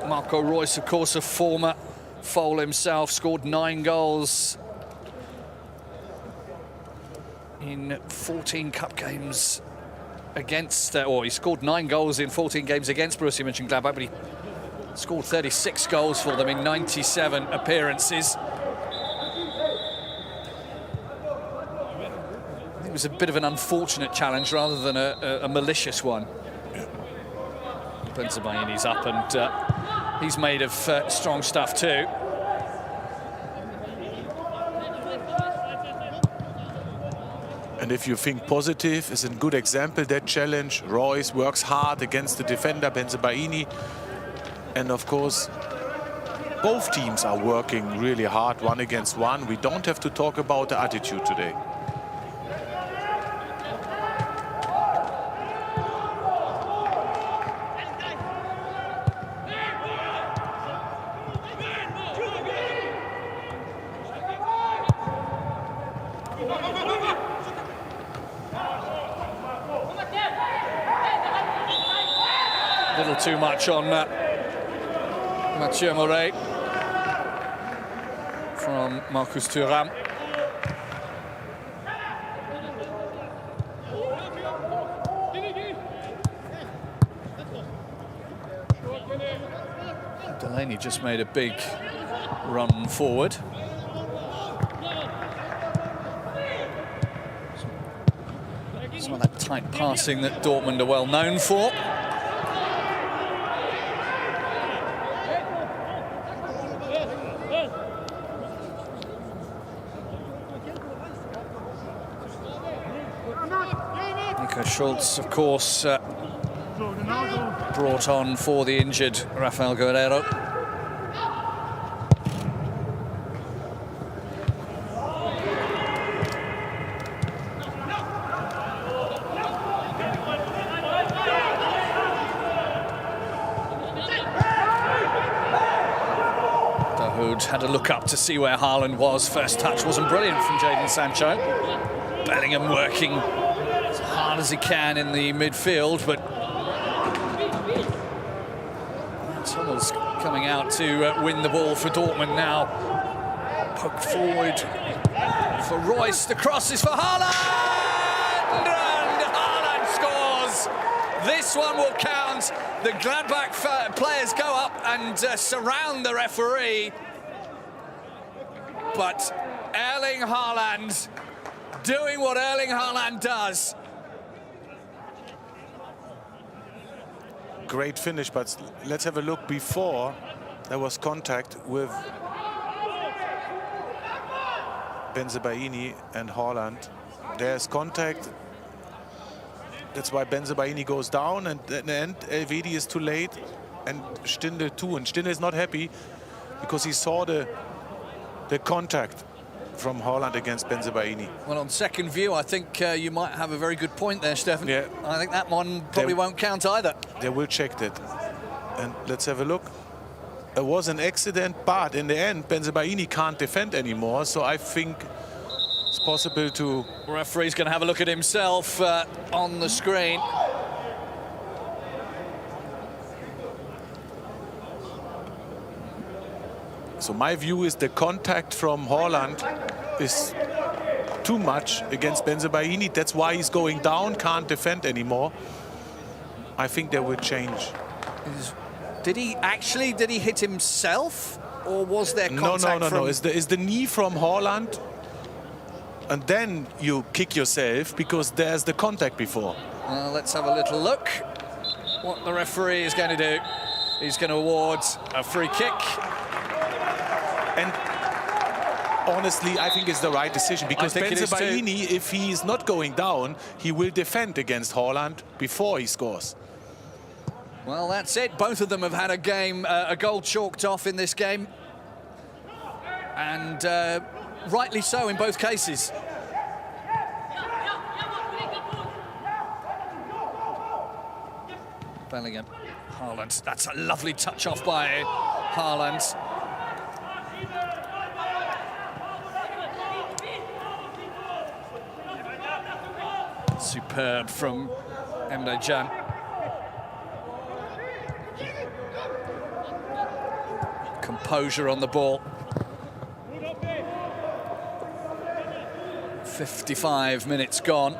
Speaker 1: Marco Reus, of course, a former foal himself, scored 9 goals in 14 cup games against, or he scored 9 goals in 14 games against Borussia Mönchengladbach, but he scored 36 goals for them in 97 appearances. I think it was a bit of an unfortunate challenge rather than a malicious one. Bensebaini's up, and he's made of strong stuff too.
Speaker 2: And if you think positive, is a good example, that challenge. Royce works hard against the defender, Bensebaini. And of course, both teams are working really hard, 1 against 1. We don't have to talk about the attitude today.
Speaker 1: Little too much on Mathieu Moret from Marcus Thuram. Delaney just made a big run forward. Some of that tight passing that Dortmund are well known for. Schultz, of course, brought on for the injured Rafael Guerreiro. Dahoud had a look up to see where Haaland was. First touch wasn't brilliant from Jadon Sancho. Bellingham working as hard as he can in the midfield, but Tunnel's coming out to win the ball for Dortmund now. Poked forward for Royce. The cross is for Haaland! And Haaland scores! This one will count. The Gladbach players go up and surround the referee. But Erling Haaland doing what Erling Haaland does.
Speaker 2: Great finish, but let's have a look. Before there was contact with Bensebaini and Haaland. There's contact. That's why Bensebaini goes down, and at the end Elvedi is too late, and Stindl too. And Stindl is not happy because he saw the contact from Haaland against Bensebaini.
Speaker 1: Well, on second view, I think you might have a very good point there, Stefan.
Speaker 2: Yeah.
Speaker 1: I think that one probably won't count either.
Speaker 2: They will check that. And let's have a look. It was an accident, but in the end, Bensebaini can't defend anymore. So I think it's possible to...
Speaker 1: The referee's going to have a look at himself on the screen.
Speaker 2: So my view is the contact from Haaland is too much against Bensebaini. That's why he's going down, can't defend anymore. I think they will change.
Speaker 1: Did he hit himself, or was there contact?
Speaker 2: No. It's the knee from Haaland, and then you kick yourself because there's the contact before.
Speaker 1: Well, let's have a little look what the referee is going to do. He's going to award a free kick.
Speaker 2: And honestly, I think it's the right decision because Bensebaini, if he is not going down, he will defend against Haaland before he scores.
Speaker 1: Well, that's it. Both of them have had a goal chalked off in this game. And rightly so in both cases. Bellingham, Haaland. That's a lovely touch off by Haaland. Superb from Emre Can. Composure on the ball. 55 minutes gone.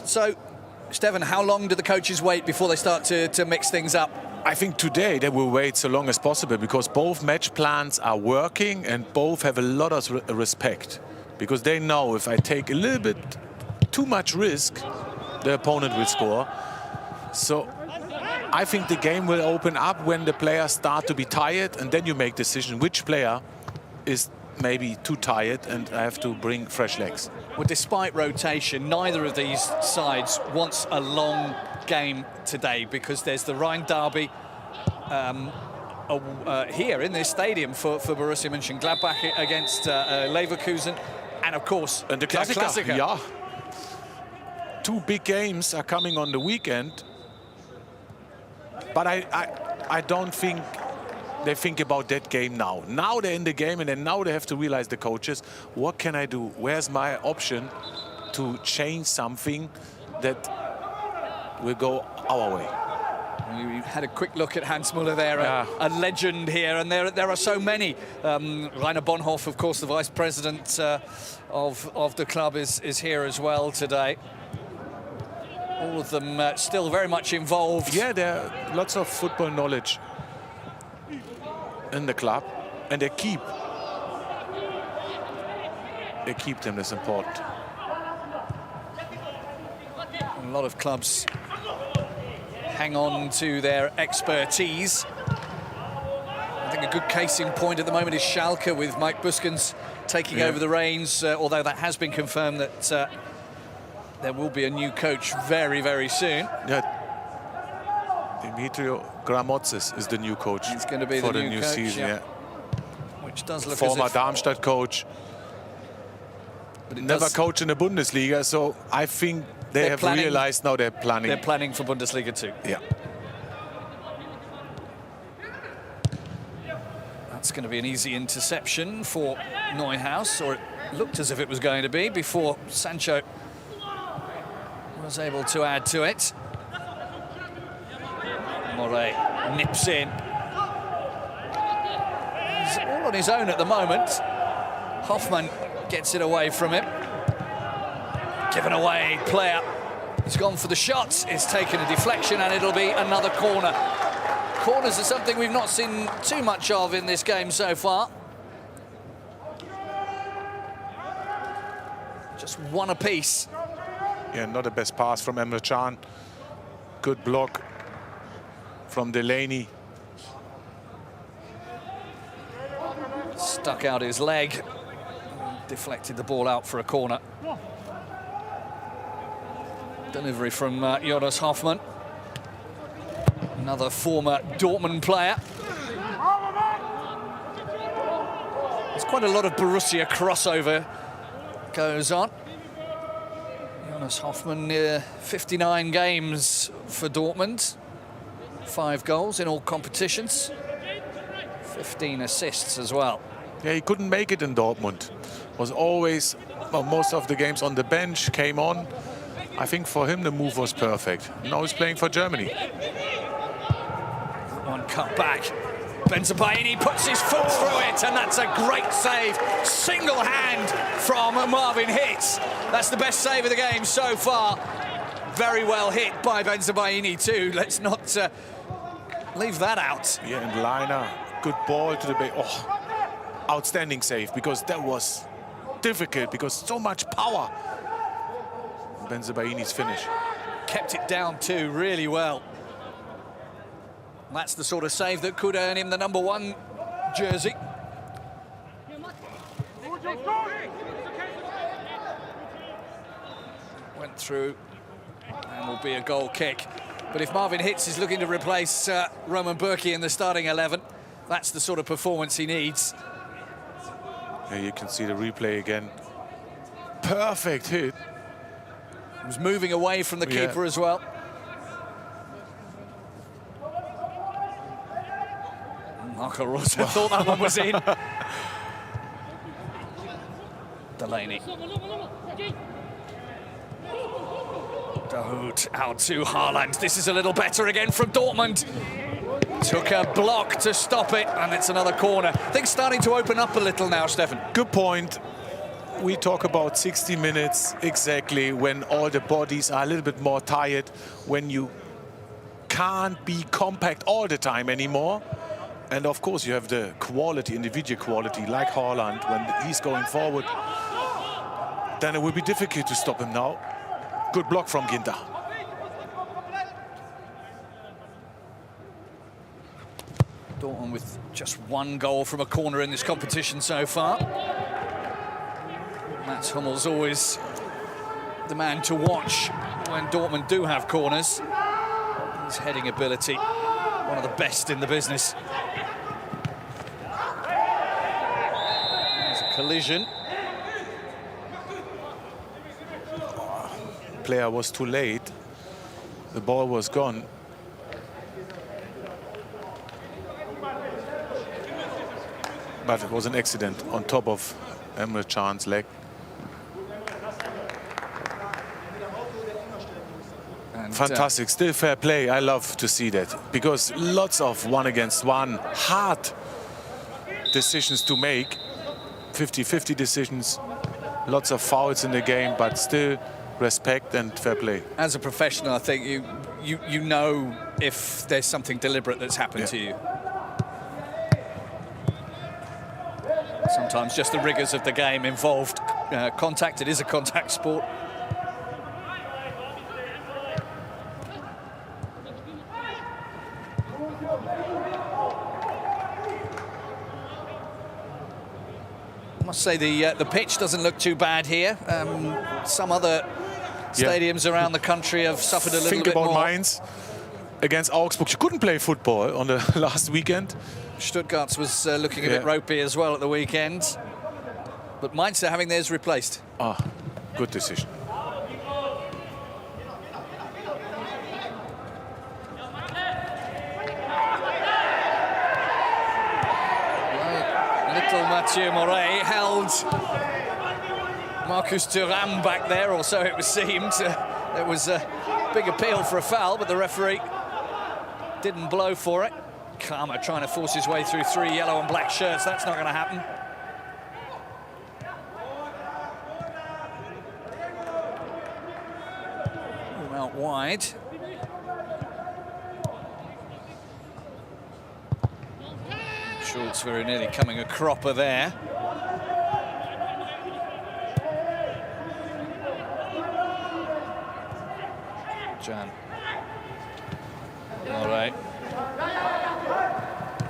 Speaker 1: So, Stefan, how long do the coaches wait before they start to mix things up?
Speaker 2: I think today they will wait so long as possible because both match plans are working and both have a lot of respect. Because they know if I take a little bit too much risk, the opponent will score. So I think the game will open up when the players start to be tired, and then you make decision which player is maybe too tired and I have to bring fresh legs.
Speaker 1: Well, despite rotation, neither of these sides wants a long game today because there's the Rhine Derby here in this stadium for Borussia Mönchengladbach against Leverkusen, and of course
Speaker 2: and the Klassiker. Yeah. Two big games are coming on the weekend, but I don't think they think about that game now. Now they're in the game, and then now they have to realize, the coaches, what can I do? Where's my option to change something that will go our way?
Speaker 1: You had a quick look at Hans Müller there, a legend here, and there are so many. Rainer Bonhoff, of course, the vice president of the club, is here as well today. All of them still very much involved.
Speaker 2: Yeah, there are lots of football knowledge in the club, and they keep them as important.
Speaker 1: A lot of clubs hang on to their expertise. I think a good case in point at the moment is Schalke, with Mike Buskens taking over the reins, although that has been confirmed that there will be a new coach very, very soon.
Speaker 2: Yeah. Dimitrio Gramotzes is the new coach.
Speaker 1: He's going to be
Speaker 2: for
Speaker 1: the
Speaker 2: new
Speaker 1: new coach,
Speaker 2: season. Yeah.
Speaker 1: Which does look
Speaker 2: former
Speaker 1: as if
Speaker 2: Darmstadt coach.
Speaker 1: but it
Speaker 2: Never
Speaker 1: does,
Speaker 2: coached in the Bundesliga, so I think they have realized now they're planning.
Speaker 1: They're planning for Bundesliga too.
Speaker 2: Yeah.
Speaker 1: That's going to be an easy interception for Neuhaus, or it looked as if it was going to be before Sancho was able to add to it. Moret nips in. He's all on his own at the moment. Hoffmann gets it away from him. Given away player. He's gone for the shots. It's taken a deflection and it'll be another corner. Corners are something we've not seen too much of in this game so far. Just one apiece.
Speaker 2: Yeah, not the best pass from Emre Can. Good block from Delaney.
Speaker 1: Stuck out his leg. Deflected the ball out for a corner. Delivery from Jonas Hoffmann. Another former Dortmund player. There's quite a lot of Borussia crossover goes on. Jonas Hoffmann, 59 games for Dortmund. 5 goals in all competitions. 15 assists as well.
Speaker 2: Yeah, he couldn't make it in Dortmund. Was always, well, most of the games on the bench, came on. I think for him the move was perfect. Now he's playing for Germany.
Speaker 1: One cut back. Benzabaini puts his foot through it, and that's a great save. Single hand from Marvin Hitz. That's the best save of the game so far. Very well hit by Benzabaini too. Let's not leave that out.
Speaker 2: Yeah, and Liner, good ball to the base. Oh, outstanding save, because that was difficult, because so much power. Benzabaini's finish.
Speaker 1: Kept it down too, really well. That's the sort of save that could earn him the #1 jersey. Went through and will be a goal kick. But if Marvin Hitz is looking to replace Roman Bürki in the starting 11, that's the sort of performance he needs.
Speaker 2: Yeah, you can see the replay again. Perfect hit.
Speaker 1: He was moving away from the keeper as well. Marco Rose thought that one was in. Delaney. Dahoud out to Haaland. This is a little better again from Dortmund. Took a block to stop it, and it's another corner. Things starting to open up a little now, Stefan.
Speaker 2: Good point. We talk about 60 minutes exactly when all the bodies are a little bit more tired, when you can't be compact all the time anymore. And of course you have the quality, individual quality, like Haaland, when he's going forward. Then it will be difficult to stop him now. Good block from Ginter.
Speaker 1: Dortmund with just 1 goal from a corner in this competition so far. Mats Hummel's always the man to watch when Dortmund do have corners. His heading ability, one of the best in the business. There's a collision.
Speaker 2: Player was too late. The ball was gone. But it was an accident on top of Emre Can's leg. And fantastic, still fair play. I love to see that, because lots of 1-against-1 hard decisions to make, 50-50 decisions, lots of fouls in the game, but still respect and fair play.
Speaker 1: As a professional, I think you know if there's something deliberate that's happened to you. Sometimes just the rigors of the game involved contact. It is a contact sport. I must say the pitch doesn't look too bad here. Some other stadiums around the country have suffered a little bit more.
Speaker 2: Think about Mainz against Augsburg. She couldn't play football on the last weekend.
Speaker 1: Stuttgart's was looking a bit ropey as well at the weekend. But Mainz are having theirs replaced.
Speaker 2: Ah, good decision.
Speaker 1: Little Mathieu Moret held Marcus Thuram back there, or so it was seemed. There was a big appeal for a foul, but the referee didn't blow for it. Karma trying to force his way through 3 yellow and black shirts. That's not going to happen. out wide. Schultz very nearly coming a cropper there. Jan. All right.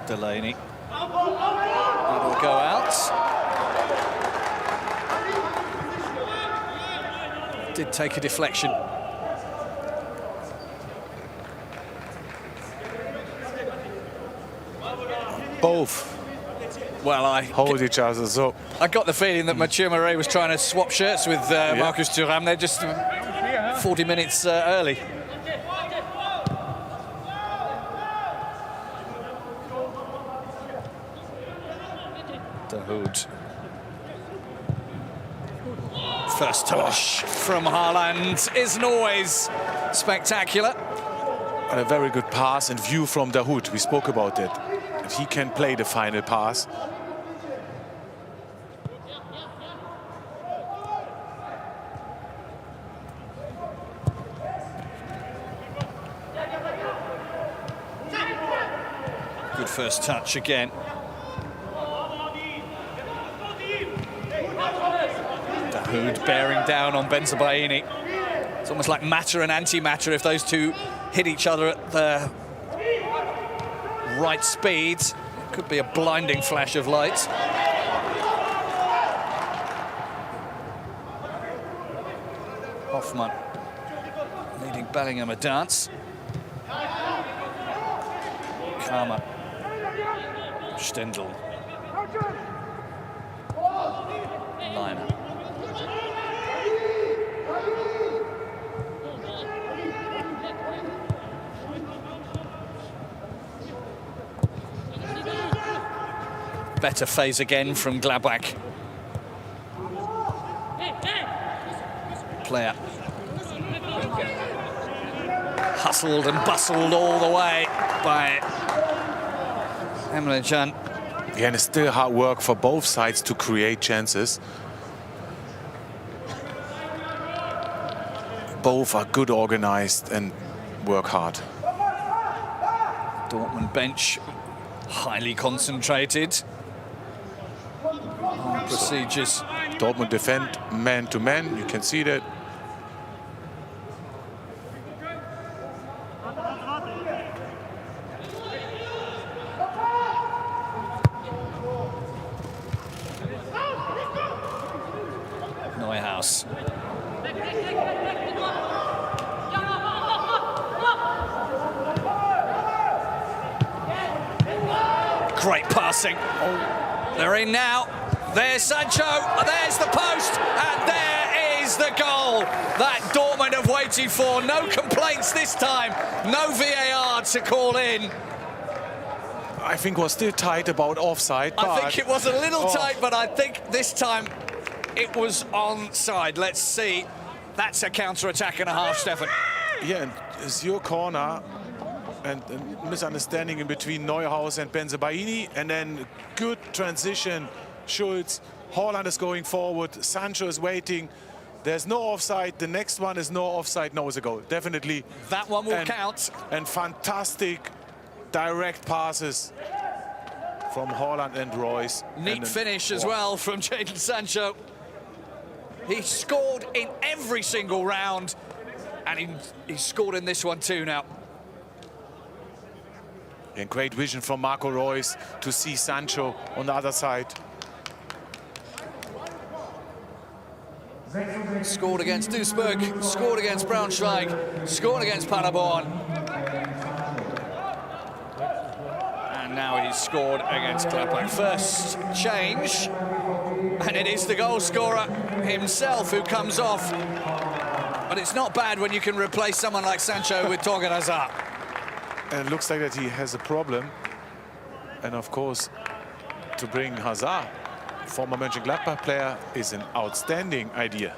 Speaker 1: Delaney. That'll go out. Did take a deflection.
Speaker 2: Both
Speaker 1: Well,
Speaker 2: hold each other, so
Speaker 1: I got the feeling that Mathieu Murray was trying to swap shirts with Marcus Thuram. They're just 40 minutes early. Dahoud. First touch from Haaland isn't always spectacular.
Speaker 2: and a very good pass and view from Dahoud. We spoke about that. And he can play the final pass.
Speaker 1: Good first touch again. Dahoud bearing down on Bensebaini. It's almost like matter and antimatter if those two hit each other at the right speed. It could be a blinding flash of light. Hoffmann leading Bellingham a dance. Karma. Stendel. Liner. Better phase again from Gladbach. Player. Hustled and bustled all the way by Emre Can.
Speaker 2: Yeah, and it's still hard work for both sides to create chances. Both are good organized and work hard.
Speaker 1: Dortmund bench highly concentrated on procedures.
Speaker 2: Dortmund defend man to man. You can see that.
Speaker 1: Neuhaus. Great passing. Oh, they're in now. There's Sancho. There's the post. And there is the goal that Dortmund have waited for. No complaints this time. No VAR to call in.
Speaker 2: I think was still tight about offside.
Speaker 1: I think it was a little tight, but I think this time it was onside. Let's see. That's a counter-attack and a half, Stefan.
Speaker 2: Yeah, and it's your corner. And a misunderstanding in between Neuhaus and Bensebaini, and then good transition. Schultz, Haaland is going forward, Sancho is waiting. There's no offside. The next one is no offside. No, it's a goal. Definitely.
Speaker 1: That one will count.
Speaker 2: And fantastic direct passes from Haaland and Royce.
Speaker 1: Neat finish as well from Jadon Sancho. He scored in every single round, and he scored in this one too now.
Speaker 2: And great vision from Marco Reus to see Sancho on the other side.
Speaker 1: Scored against Duisburg, scored against Braunschweig, scored against Paderborn. And now he's scored against Gladbach. First change, and it is the goal scorer himself who comes off. But it's not bad when you can replace someone like Sancho with Torgan Hazard.
Speaker 2: And it looks like that he has a problem. And of course, to bring Hazard, former Mönchengladbach player, is an outstanding idea.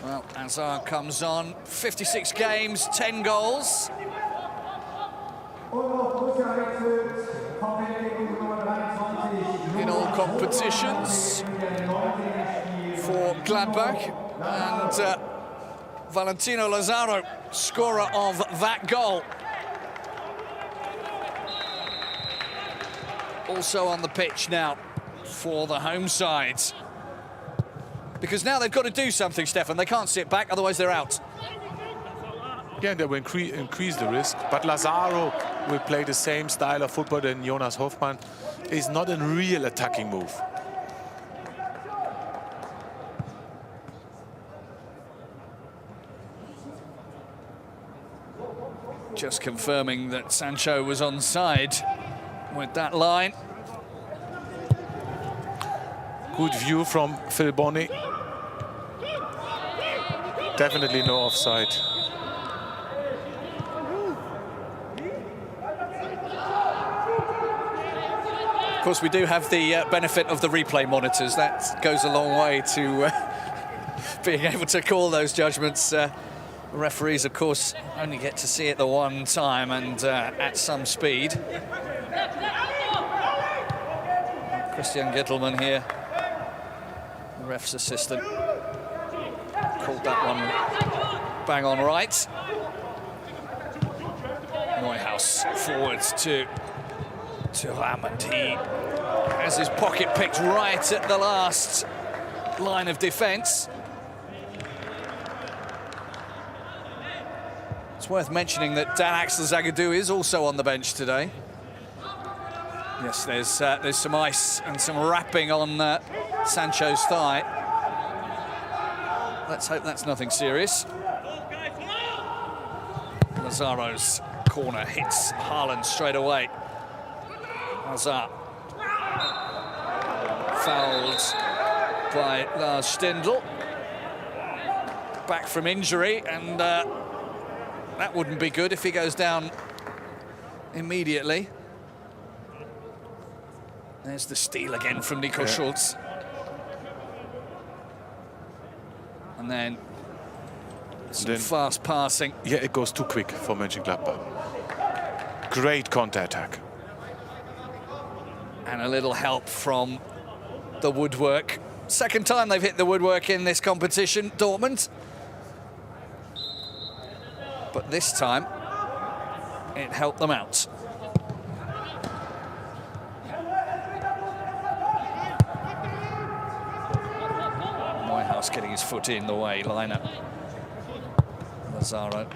Speaker 1: Well, Hazard comes on, 56 games, 10 goals. In all competitions for Gladbach. And Valentino Lazaro, scorer of that goal. Also on the pitch now for the home side. Because now they've got to do something, Stefan. They can't sit back, otherwise they're out.
Speaker 2: Yeah, they will increase the risk. But Lazaro will play the same style of football than Jonas Hoffmann. It's not a real attacking move.
Speaker 1: Just confirming that Sancho was onside with that line.
Speaker 2: Good view from Phil Bonney. Definitely no offside.
Speaker 1: Of course, we do have the benefit of the replay monitors. That goes a long way to being able to call those judgments. Referees, of course, only get to see it the one time and at some speed. Christian Gittelman here, the ref's assistant, called that one bang on right. Neuhaus forwards to Thuram, and he has his pocket picked right at the last line of defence. It's worth mentioning that Dan Axel Zagadou is also on the bench today. Yes, there's some ice and some wrapping on Sancho's thigh. Let's hope that's nothing serious. Lazaro's corner hits Haaland straight away. Hazard fouled by Lars Stindl. Back from injury, and that wouldn't be good if he goes down immediately. There's the steal again from Nico Schulz. And then some fast passing.
Speaker 2: Yeah, it goes too quick for Mönchengladbach. Great counter-attack.
Speaker 1: And a little help from the woodwork. Second time they've hit the woodwork in this competition, Dortmund. But this time, it helped them out. Neuhaus getting his foot in the way, liner. Lazaro.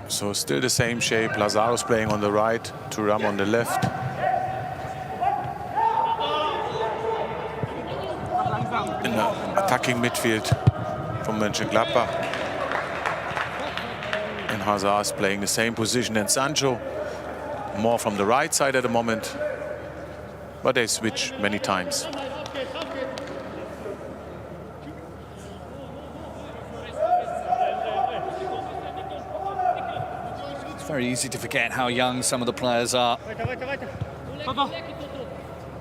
Speaker 2: So still the same shape. Lazaro's playing on the right, Thuram on the left. In the attacking midfield from Mönchengladbach. And Hazard's playing the same position as Sancho, more from the right side at the moment. But they switch many times.
Speaker 1: Very easy to forget how young some of the players are.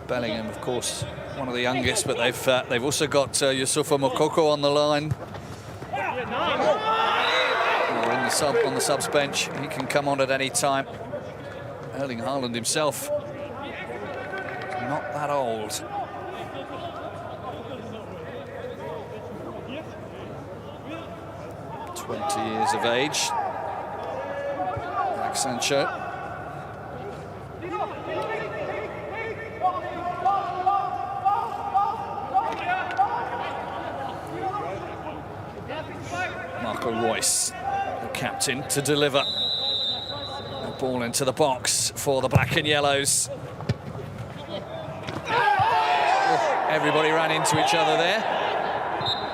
Speaker 1: Bellingham, of course, one of the youngest, but they've also got Yusufa Moukoko on the line. Or on the subs bench. He can come on at any time. Erling Haaland himself, not that old. "20 years of age. Like Sancho. Marco Reus, the captain, to deliver the ball into the box for the black and yellows. Oh, everybody ran into each other there.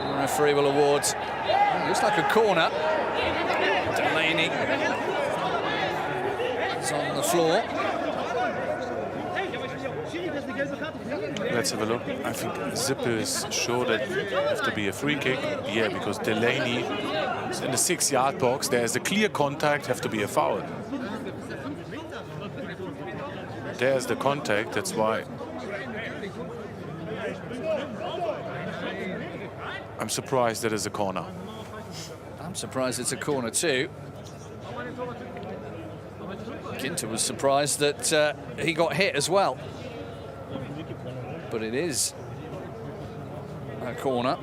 Speaker 1: The referee will award, looks like a corner. Delaney is on the floor.
Speaker 2: Let's have a look. I think Zippel is sure that it has to be a free kick. Yeah, because Delaney is in the 6-yard box. There's a clear contact, have to be a foul. There's the contact, that's why. I'm surprised that is a corner.
Speaker 1: I'm surprised it's a corner too. Ginter was surprised that he got hit as well. But it is a corner.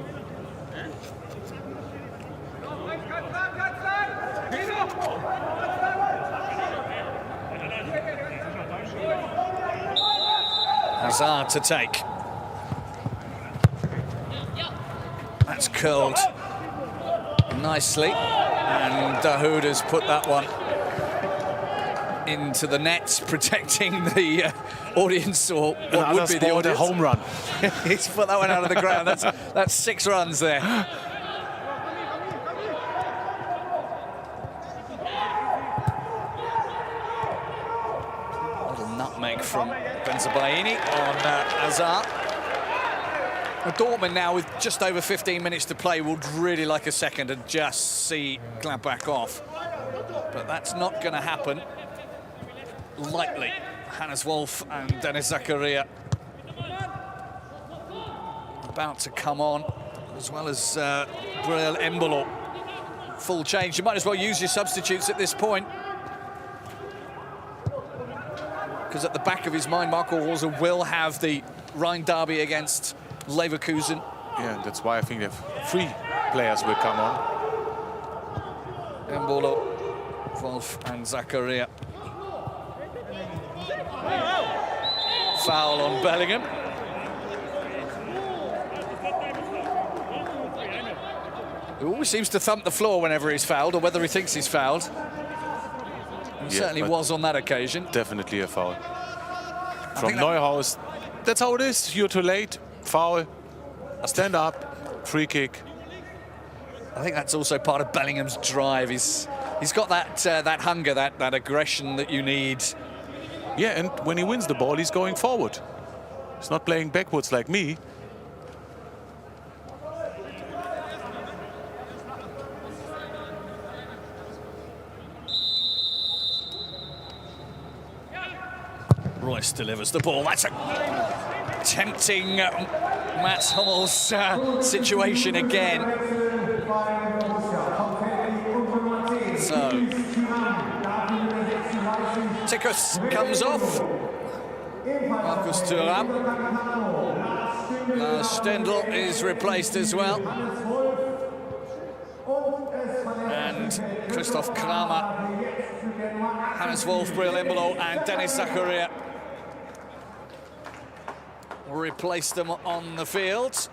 Speaker 1: Hazard to take. That's curled nicely, and Dahoud has put that one into the net, protecting the audience, or what would be the audience.
Speaker 2: A home run.
Speaker 1: He's put that one out of the ground. That's 6 runs there. Little nutmeg from Benzabaini on Hazard. Dortmund now, with just over 15 minutes to play, would really like a second and just see Gladbach off. But that's not going to happen lightly. Hannes Wolf and Dennis Zakaria about to come on, as well as Breel Embolo. Full change. You might as well use your substitutes at this point, because at the back of his mind, Marco Rose will have the Rhine derby against Leverkusen.
Speaker 2: Yeah, that's why I think that 3 players will come on.
Speaker 1: Embolo, Wolf and Zakaria. Foul on Bellingham. He always seems to thump the floor whenever he's fouled, or whether he thinks he's fouled. He certainly was on that occasion.
Speaker 2: Definitely a foul. From Neuhaus, that's how it is. You're too late. Foul, stand up, free kick.
Speaker 1: I think that's also part of Bellingham's drive. He's got that hunger, that aggression that you need.
Speaker 2: Yeah, and when he wins the ball, he's going forward. He's not playing backwards like me.
Speaker 1: Royce delivers the ball. That's a tempting Mats Hummels situation again. So Tikus comes off. Markus Thuram. Stendel is replaced as well. And Christoph Kramer, Hannes Wolf, Breel Embolo and Dennis Zakaria replaced them on the field.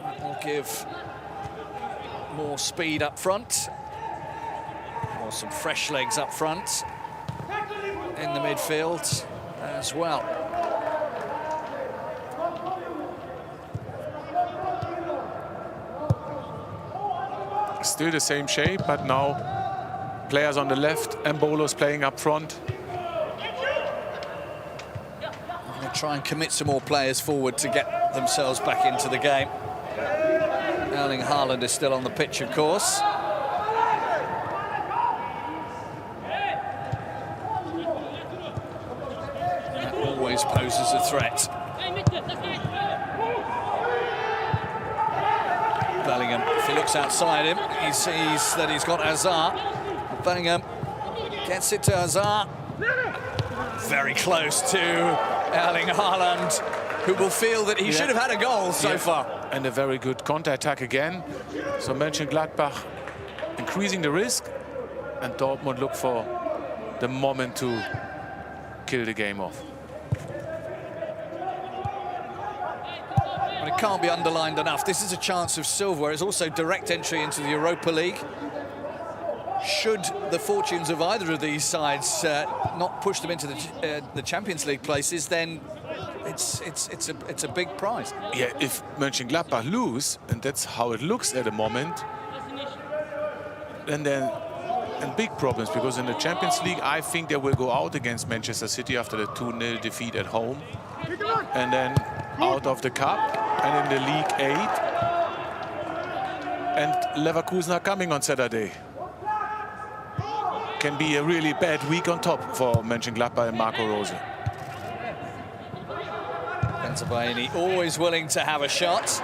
Speaker 1: That will give more speed up front, or some fresh legs up front in the midfield as well.
Speaker 2: Still the same shape, but now players on the left, Embolo's playing up front.
Speaker 1: They'll try and commit some more players forward to get themselves back into the game. Erling Haaland is still on the pitch, of course. That always poses a threat. Bellingham, if he looks outside him, he sees that he's got Hazard. Bellingham gets it to Hazard. Very close to Erling Haaland, who will feel that he should have had a goal so far.
Speaker 2: And a very good counter-attack again. So Mönchengladbach increasing the risk, and Dortmund look for the moment to kill the game off.
Speaker 1: But it can't be underlined enough. This is a chance of silverware. It's also direct entry into the Europa League. Should the fortunes of either of these sides not push them into the Champions League places, then it's a big prize.
Speaker 2: Yeah, if Mönchengladbach lose, and that's how it looks at the moment, and big problems, because in the Champions League, I think they will go out against Manchester City after the 2-0 defeat at home, and then out of the cup, and in the League 8, and Leverkusen are coming on Saturday. Can be a really bad week on top for Mönchengladbach and Marco Rose.
Speaker 1: Antabayani always willing to have a shot.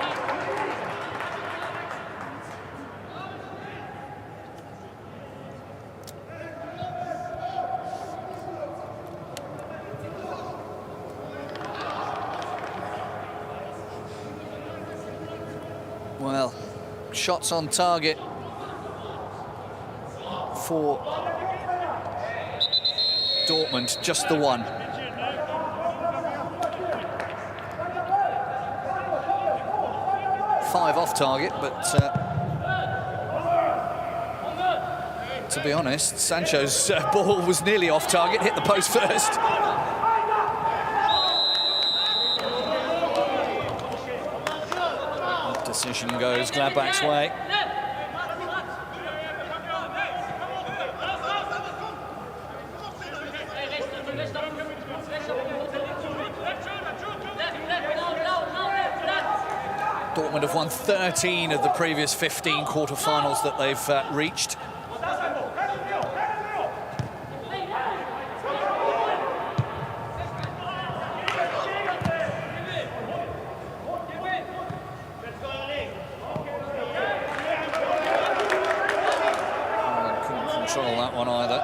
Speaker 1: Well, shots on target for Dortmund, just the one. Five off target, but to be honest, Sancho's ball was nearly off target, hit the post first. Decision goes Gladbach's way. Dortmund have won 13 of the previous 15 quarter-finals that they've reached. Couldn't control that one either.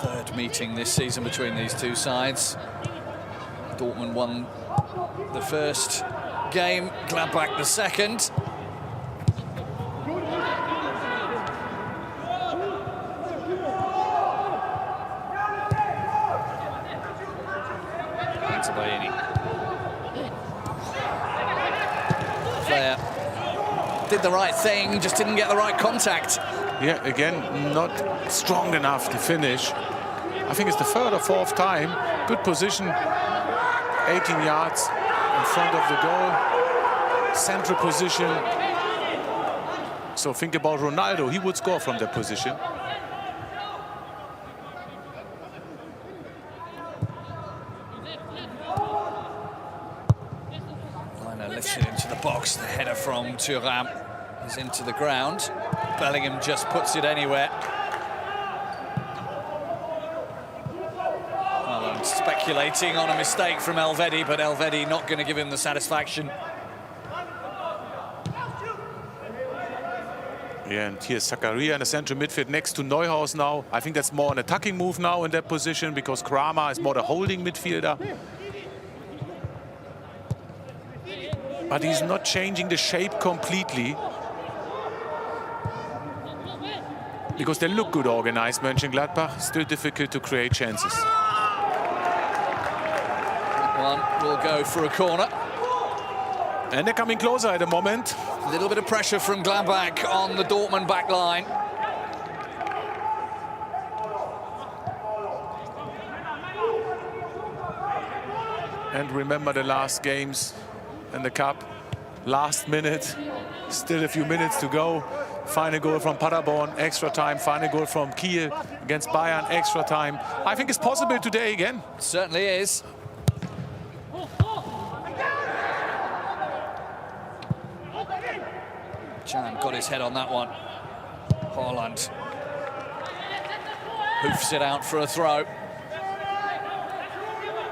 Speaker 1: Third meeting this season between these two sides. Dortmund won the first game, Gladbach the second. Player did the right thing, just didn't get the right contact.
Speaker 2: Yeah, again, not strong enough to finish. I think it's the third or fourth time. Good position, 18 yards in front of the goal. Central position. So think about Ronaldo, he would score from that position.
Speaker 1: Liner lifts it into the box. The header from Thuram is into the ground. Bellingham just puts it anywhere. Haaland speculating on a mistake from Elvedi, but Elvedi not going to give him the satisfaction.
Speaker 2: Yeah, and here's Zakaria in the central midfield next to Neuhaus now. I think that's more an attacking move now in that position because Kramer is more the holding midfielder. But he's not changing the shape completely. Because they look good organized, Mönchengladbach. Still difficult to create chances.
Speaker 1: That one will go for a corner.
Speaker 2: And they're coming closer at the moment.
Speaker 1: A little bit of pressure from Gladbach on the Dortmund back line.
Speaker 2: And remember the last games in the cup. Last minute, still a few minutes to go. Final goal from Paderborn, extra time. Final goal from Kiel against Bayern, extra time. I think it's possible today again.
Speaker 1: Certainly is. Can got his head on that one. Haaland hoofs it out for a throw.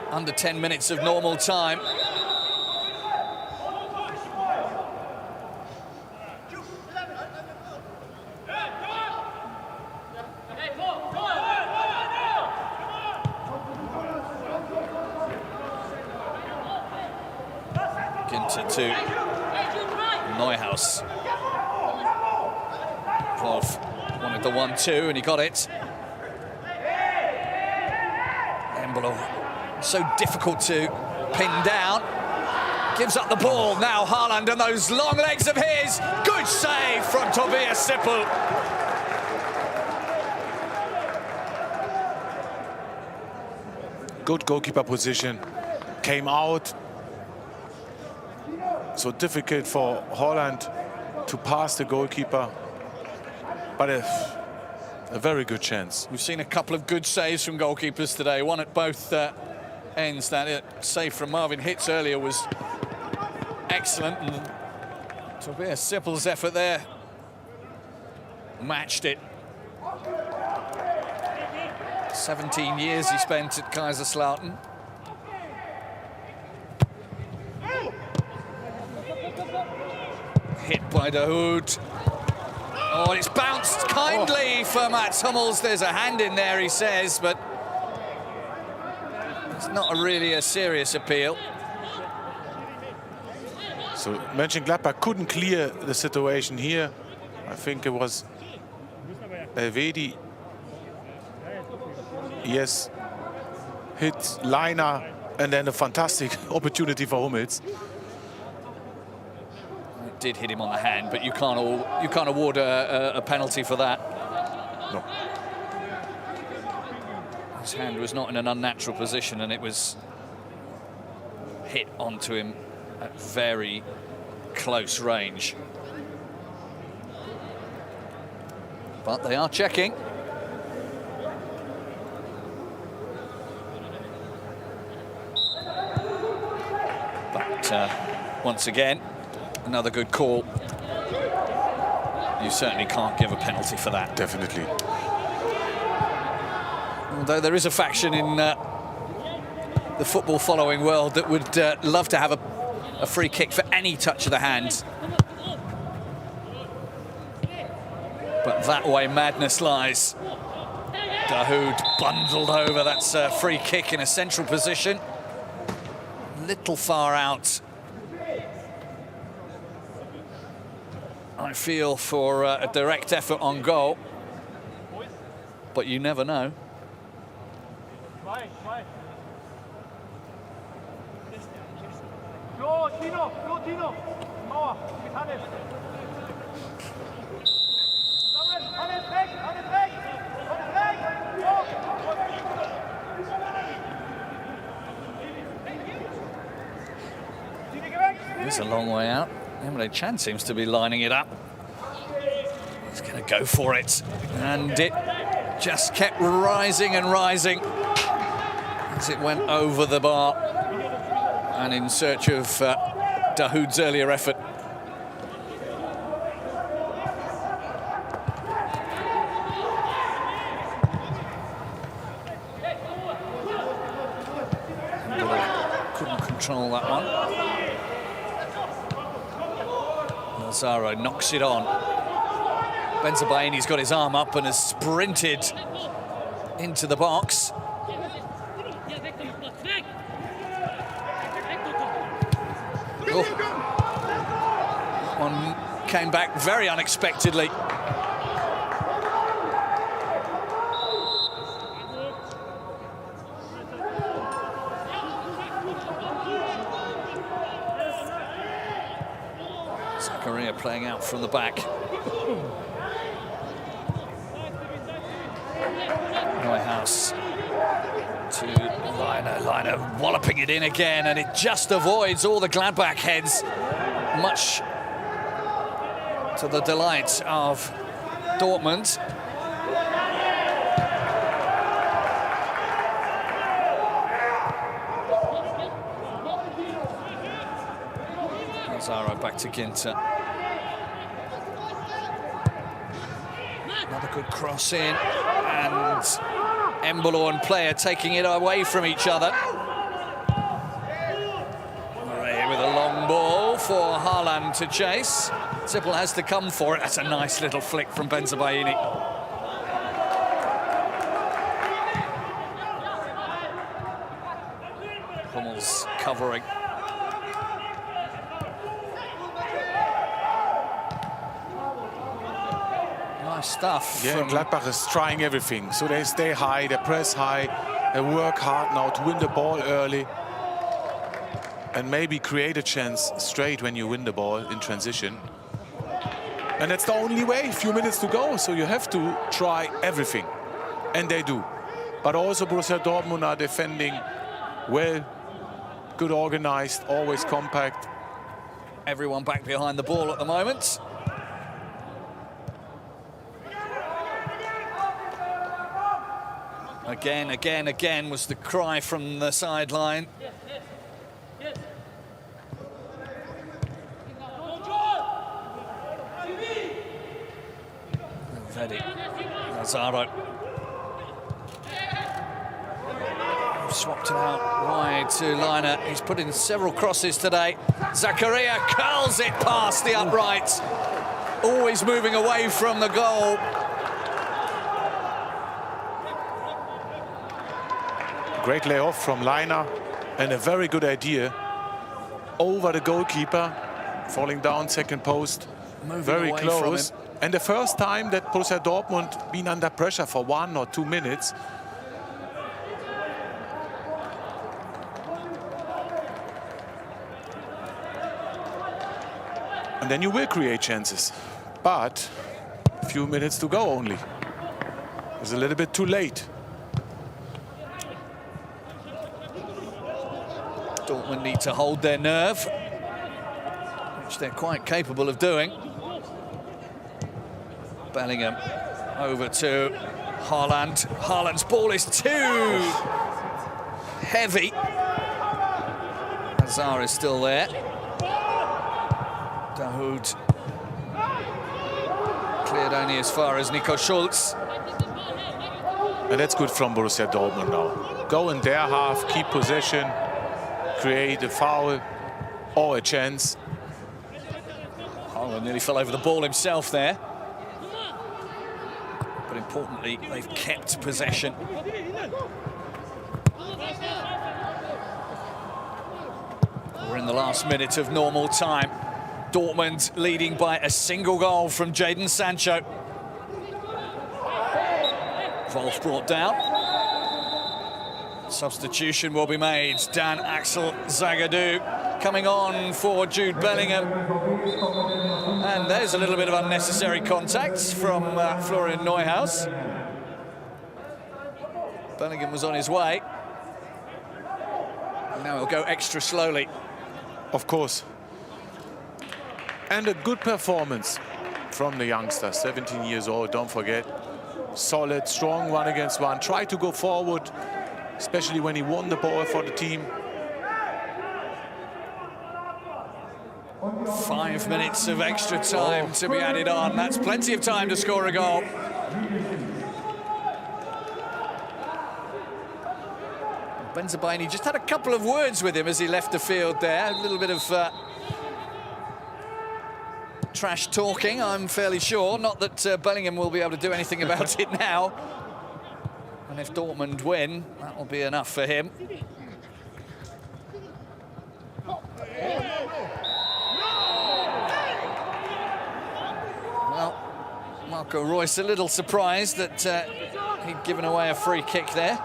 Speaker 1: Under 10 minutes of normal time. Ginter to Neuhaus. Wolf wanted the 1-2 and he got it. Embolo, so difficult to pin down. Gives up the ball. Now Haaland and those long legs of his. Good save from Tobias Sippel.
Speaker 2: Good goalkeeper position. Came out. So difficult for Haaland to pass the goalkeeper. But a very good chance.
Speaker 1: We've seen a couple of good saves from goalkeepers today. One at both ends. That save from Marvin Hitz earlier was excellent. And Tobias Sippel's effort there matched it. 17 years he spent at Kaiserslautern. Hit by Dahoud. Oh, and it's bounced kindly for Mats Hummels. There's a hand in there, he says, but it's not really a serious appeal.
Speaker 2: So Mönchengladbach couldn't clear the situation here. I think it was Elvedi. Yes, hit Liner, and then a fantastic opportunity for Hummels.
Speaker 1: It did hit him on the hand, but you can't award a penalty for that.
Speaker 2: No.
Speaker 1: His hand was not in an unnatural position, and it was hit onto him at very close range. But they are checking. But once again, another good call. You certainly can't give a penalty for that.
Speaker 2: Definitely.
Speaker 1: Although there is a faction in the football following world that would love to have a free kick for any touch of the hand. But that way madness lies. Dahoud bundled over. That's a free kick in a central position. Little far out, I feel, for a direct effort on goal. But you never know. It's a long way out. Emre Can seems to be lining it up. He's going to go for it. And it just kept rising and rising as it went over the bar and in search of Dahoud's earlier effort. Couldn't control that one. Lazaro knocks it on. Benzabaini's got his arm up and has sprinted into the box. Oh. One came back very unexpectedly. Zakaria playing out from the back. Neuhaus to Liner walloping it in again, and it just avoids all the Gladbach heads, much to the delight of Dortmund. Lazaro back to Ginter. Another good cross in, and Embolo and Player taking it away from each other. Murray with a long ball for Haaland to chase. Zippel has to come for it. That's a nice little flick from Benzabaini. Hummels covering. Nice stuff.
Speaker 2: Yeah, Gladbach is trying everything. So they stay high, they press high, they work hard now to win the ball early. And maybe create a chance straight when you win the ball in transition. And that's the only way, a few minutes to go. So you have to try everything. And they do. But also Borussia Dortmund are defending well, good organized, always compact.
Speaker 1: Everyone back behind the ball at the moment. Again was the cry from the sideline. Fede Lazaro. Swapped it out wide to Liner. He's put in several crosses today. Zakaria curls it past the uprights. Always moving away from the goal.
Speaker 2: Great layoff from Liner, and a very good idea. Over the goalkeeper, falling down, second post.
Speaker 1: Moving
Speaker 2: very
Speaker 1: away
Speaker 2: close.
Speaker 1: from him.
Speaker 2: And the first time that Borussia Dortmund been under pressure for 1 or 2 minutes. And then you will create chances. But a few minutes to go only. It's a little bit too late.
Speaker 1: Dortmund need to hold their nerve, which they're quite capable of doing. Bellingham over to Haaland. Haaland's ball is too heavy. Hazard is still there. Dahoud cleared only as far as Nico Schulz.
Speaker 2: And that's good from Borussia Dortmund now. Go in their half, keep possession, create a foul or a chance.
Speaker 1: Haaland nearly fell over the ball himself there. But importantly, they've kept possession. We're in the last minute of normal time. Dortmund leading by a single goal from Jadon Sancho. Wolf brought down. Substitution will be made. Dan Axel Zagadou coming on for Jude Bellingham. And there's a little bit of unnecessary contact from Florian Neuhaus. Bellingham was on his way. Now he'll go extra slowly.
Speaker 2: Of course. And a good performance from the youngster, 17 years old, don't forget. Solid, strong 1-against-1. Try to go forward, especially when he won the ball for the team.
Speaker 1: 5 minutes of extra time to be added on. That's plenty of time to score a goal. Benzabaini just had a couple of words with him as he left the field there. A little bit of trash talking, I'm fairly sure. Not that Bellingham will be able to do anything about it now. And if Dortmund win, that will be enough for him. Well, Marco Reus a little surprised that he'd given away a free kick there.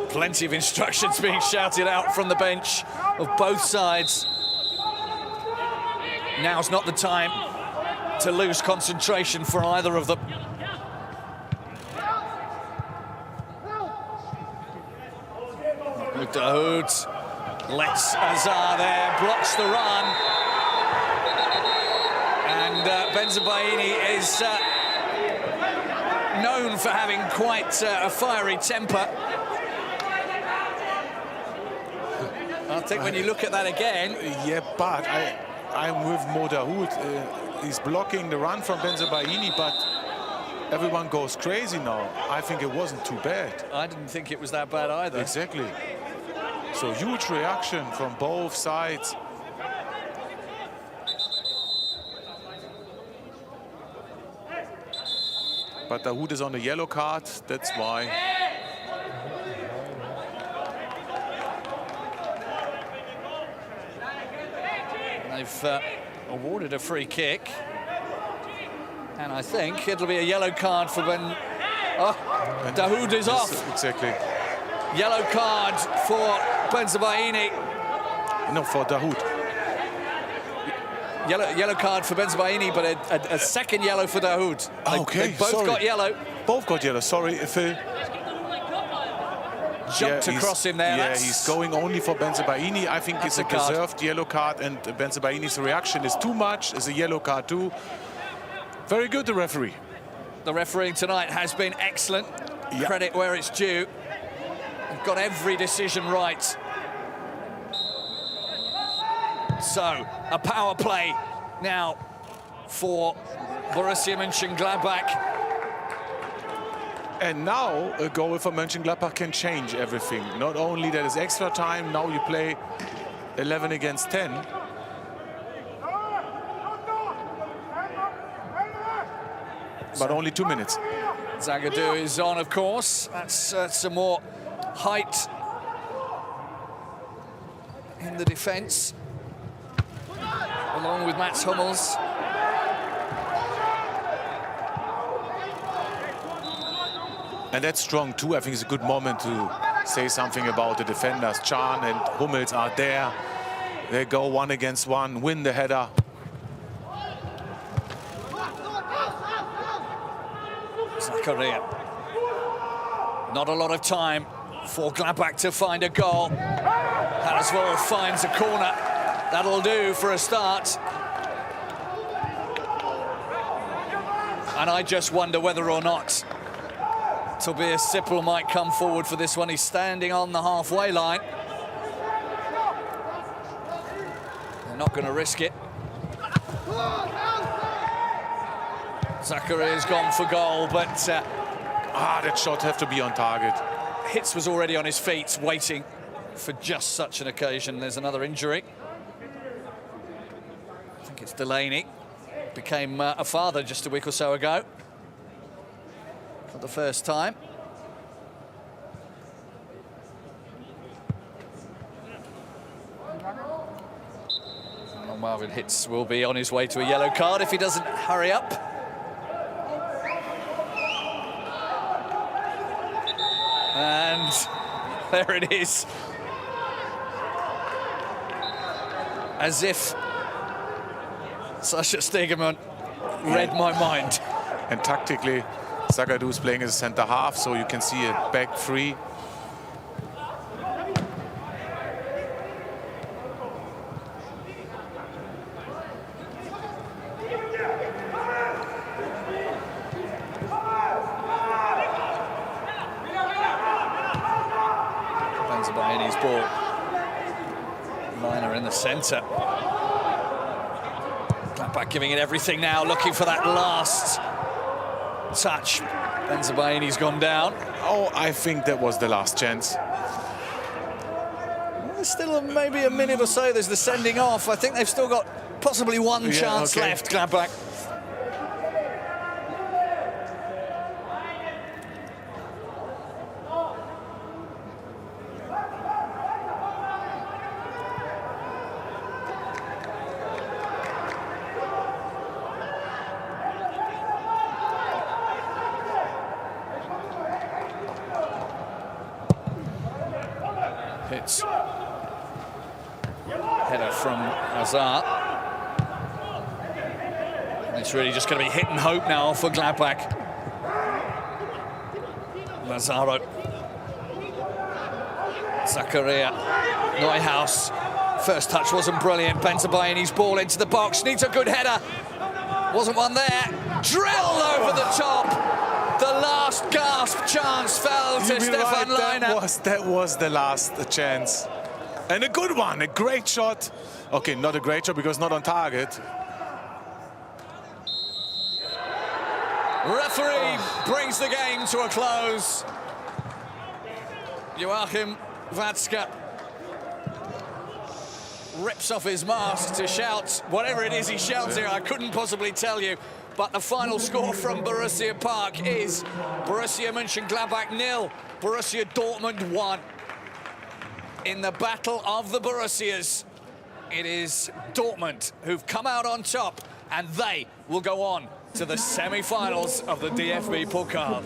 Speaker 1: Plenty of instructions being shouted out from the bench of both sides. Now's not the time to lose concentration for either of them. Dahoud lets Hazard there, blocks the run. And Benzabaini is known for having quite a fiery temper. I think when you look at that again...
Speaker 2: Yeah, but I'm with Mo Dahoud. He's blocking the run from Benzabaini, but everyone goes crazy now. I think it wasn't too bad.
Speaker 1: I didn't think it was that bad either.
Speaker 2: Exactly. So huge reaction from both sides. But Dahoud is on the yellow card, that's why.
Speaker 1: They've awarded a free kick. And I think it'll be a yellow card for Ben... Oh, Dahoud is off.
Speaker 2: Exactly.
Speaker 1: Yellow card for Benzabaini.
Speaker 2: No, for Dahoud.
Speaker 1: Yellow card for Benzabaini, but a second yellow for Dahoud.
Speaker 2: Okay,
Speaker 1: they both got yellow.
Speaker 2: Both got yellow, sorry, Phil.
Speaker 1: Jumped across him there.
Speaker 2: Yeah, he's going only for Benzabaini. I think it's a deserved yellow card, and Benzabaini's reaction is too much. It's a yellow card too. Very good, the referee.
Speaker 1: The refereeing tonight has been excellent. Yep. Credit where it's due. They've got every decision right. So, a power play now for Borussia Mönchengladbach.
Speaker 2: And now a goal for Mönchengladbach can change everything. Not only that is extra time, now you play 11 against 10. But only 2 minutes.
Speaker 1: Zagadou is on, of course. That's some more height in the defence, along with Mats Hummels.
Speaker 2: And that's strong too. I think it's a good moment to say something about the defenders. Can and Hummels are there. They go 1 against 1, win the header.
Speaker 1: Zakaria. Not a lot of time for Gladbach to find a goal. Harriswell finds a corner. That'll do for a start. And I just wonder whether or not Tobias Sippel might come forward for this one. He's standing on the halfway line. They're not going to risk it. Zakaria's gone for goal, but
Speaker 2: that shot have to be on target.
Speaker 1: Hitz was already on his feet, waiting for just such an occasion. There's another injury. I think it's Delaney. Became a father just a week or so ago. For the first time. Well, Marvin Hitz will be on his way to a yellow card if he doesn't hurry up. And there it is. As if Sascha Stegemann read my mind.
Speaker 2: And tactically, Zagadou is playing as a centre half, so you can see a back three.
Speaker 1: Benzabaini's ball. Liner in the centre. Gladbach giving it everything now, looking for that last touch. Benzabaini's gone down.
Speaker 2: Oh, I think that was the last chance.
Speaker 1: Well, there's still maybe a minute or so. There's the sending off. I think they've still got possibly one chance left, Gladbach. It's header from Hazard. And it's really just going to be hit and hope now for Gladbach. Lazaro. Zakaria. Neuhaus. First touch wasn't brilliant. Benzabaini's ball into the box. Needs a good header. Wasn't one there. Drilled over the top. The last gasp chance fell to Stefan Leiner.
Speaker 2: That was the last chance. And a good one, a great shot. Okay, not a great shot because not on target.
Speaker 1: Referee brings the game to a close. Joachim Watzke rips off his mask to shout whatever it is he shouts here. I couldn't possibly tell you. But the final score from Borussia Park is Borussia Mönchengladbach 0, Borussia Dortmund 1. In the battle of the Borussias, it is Dortmund who've come out on top, and they will go on to the semi-finals of the DFB-Pokal.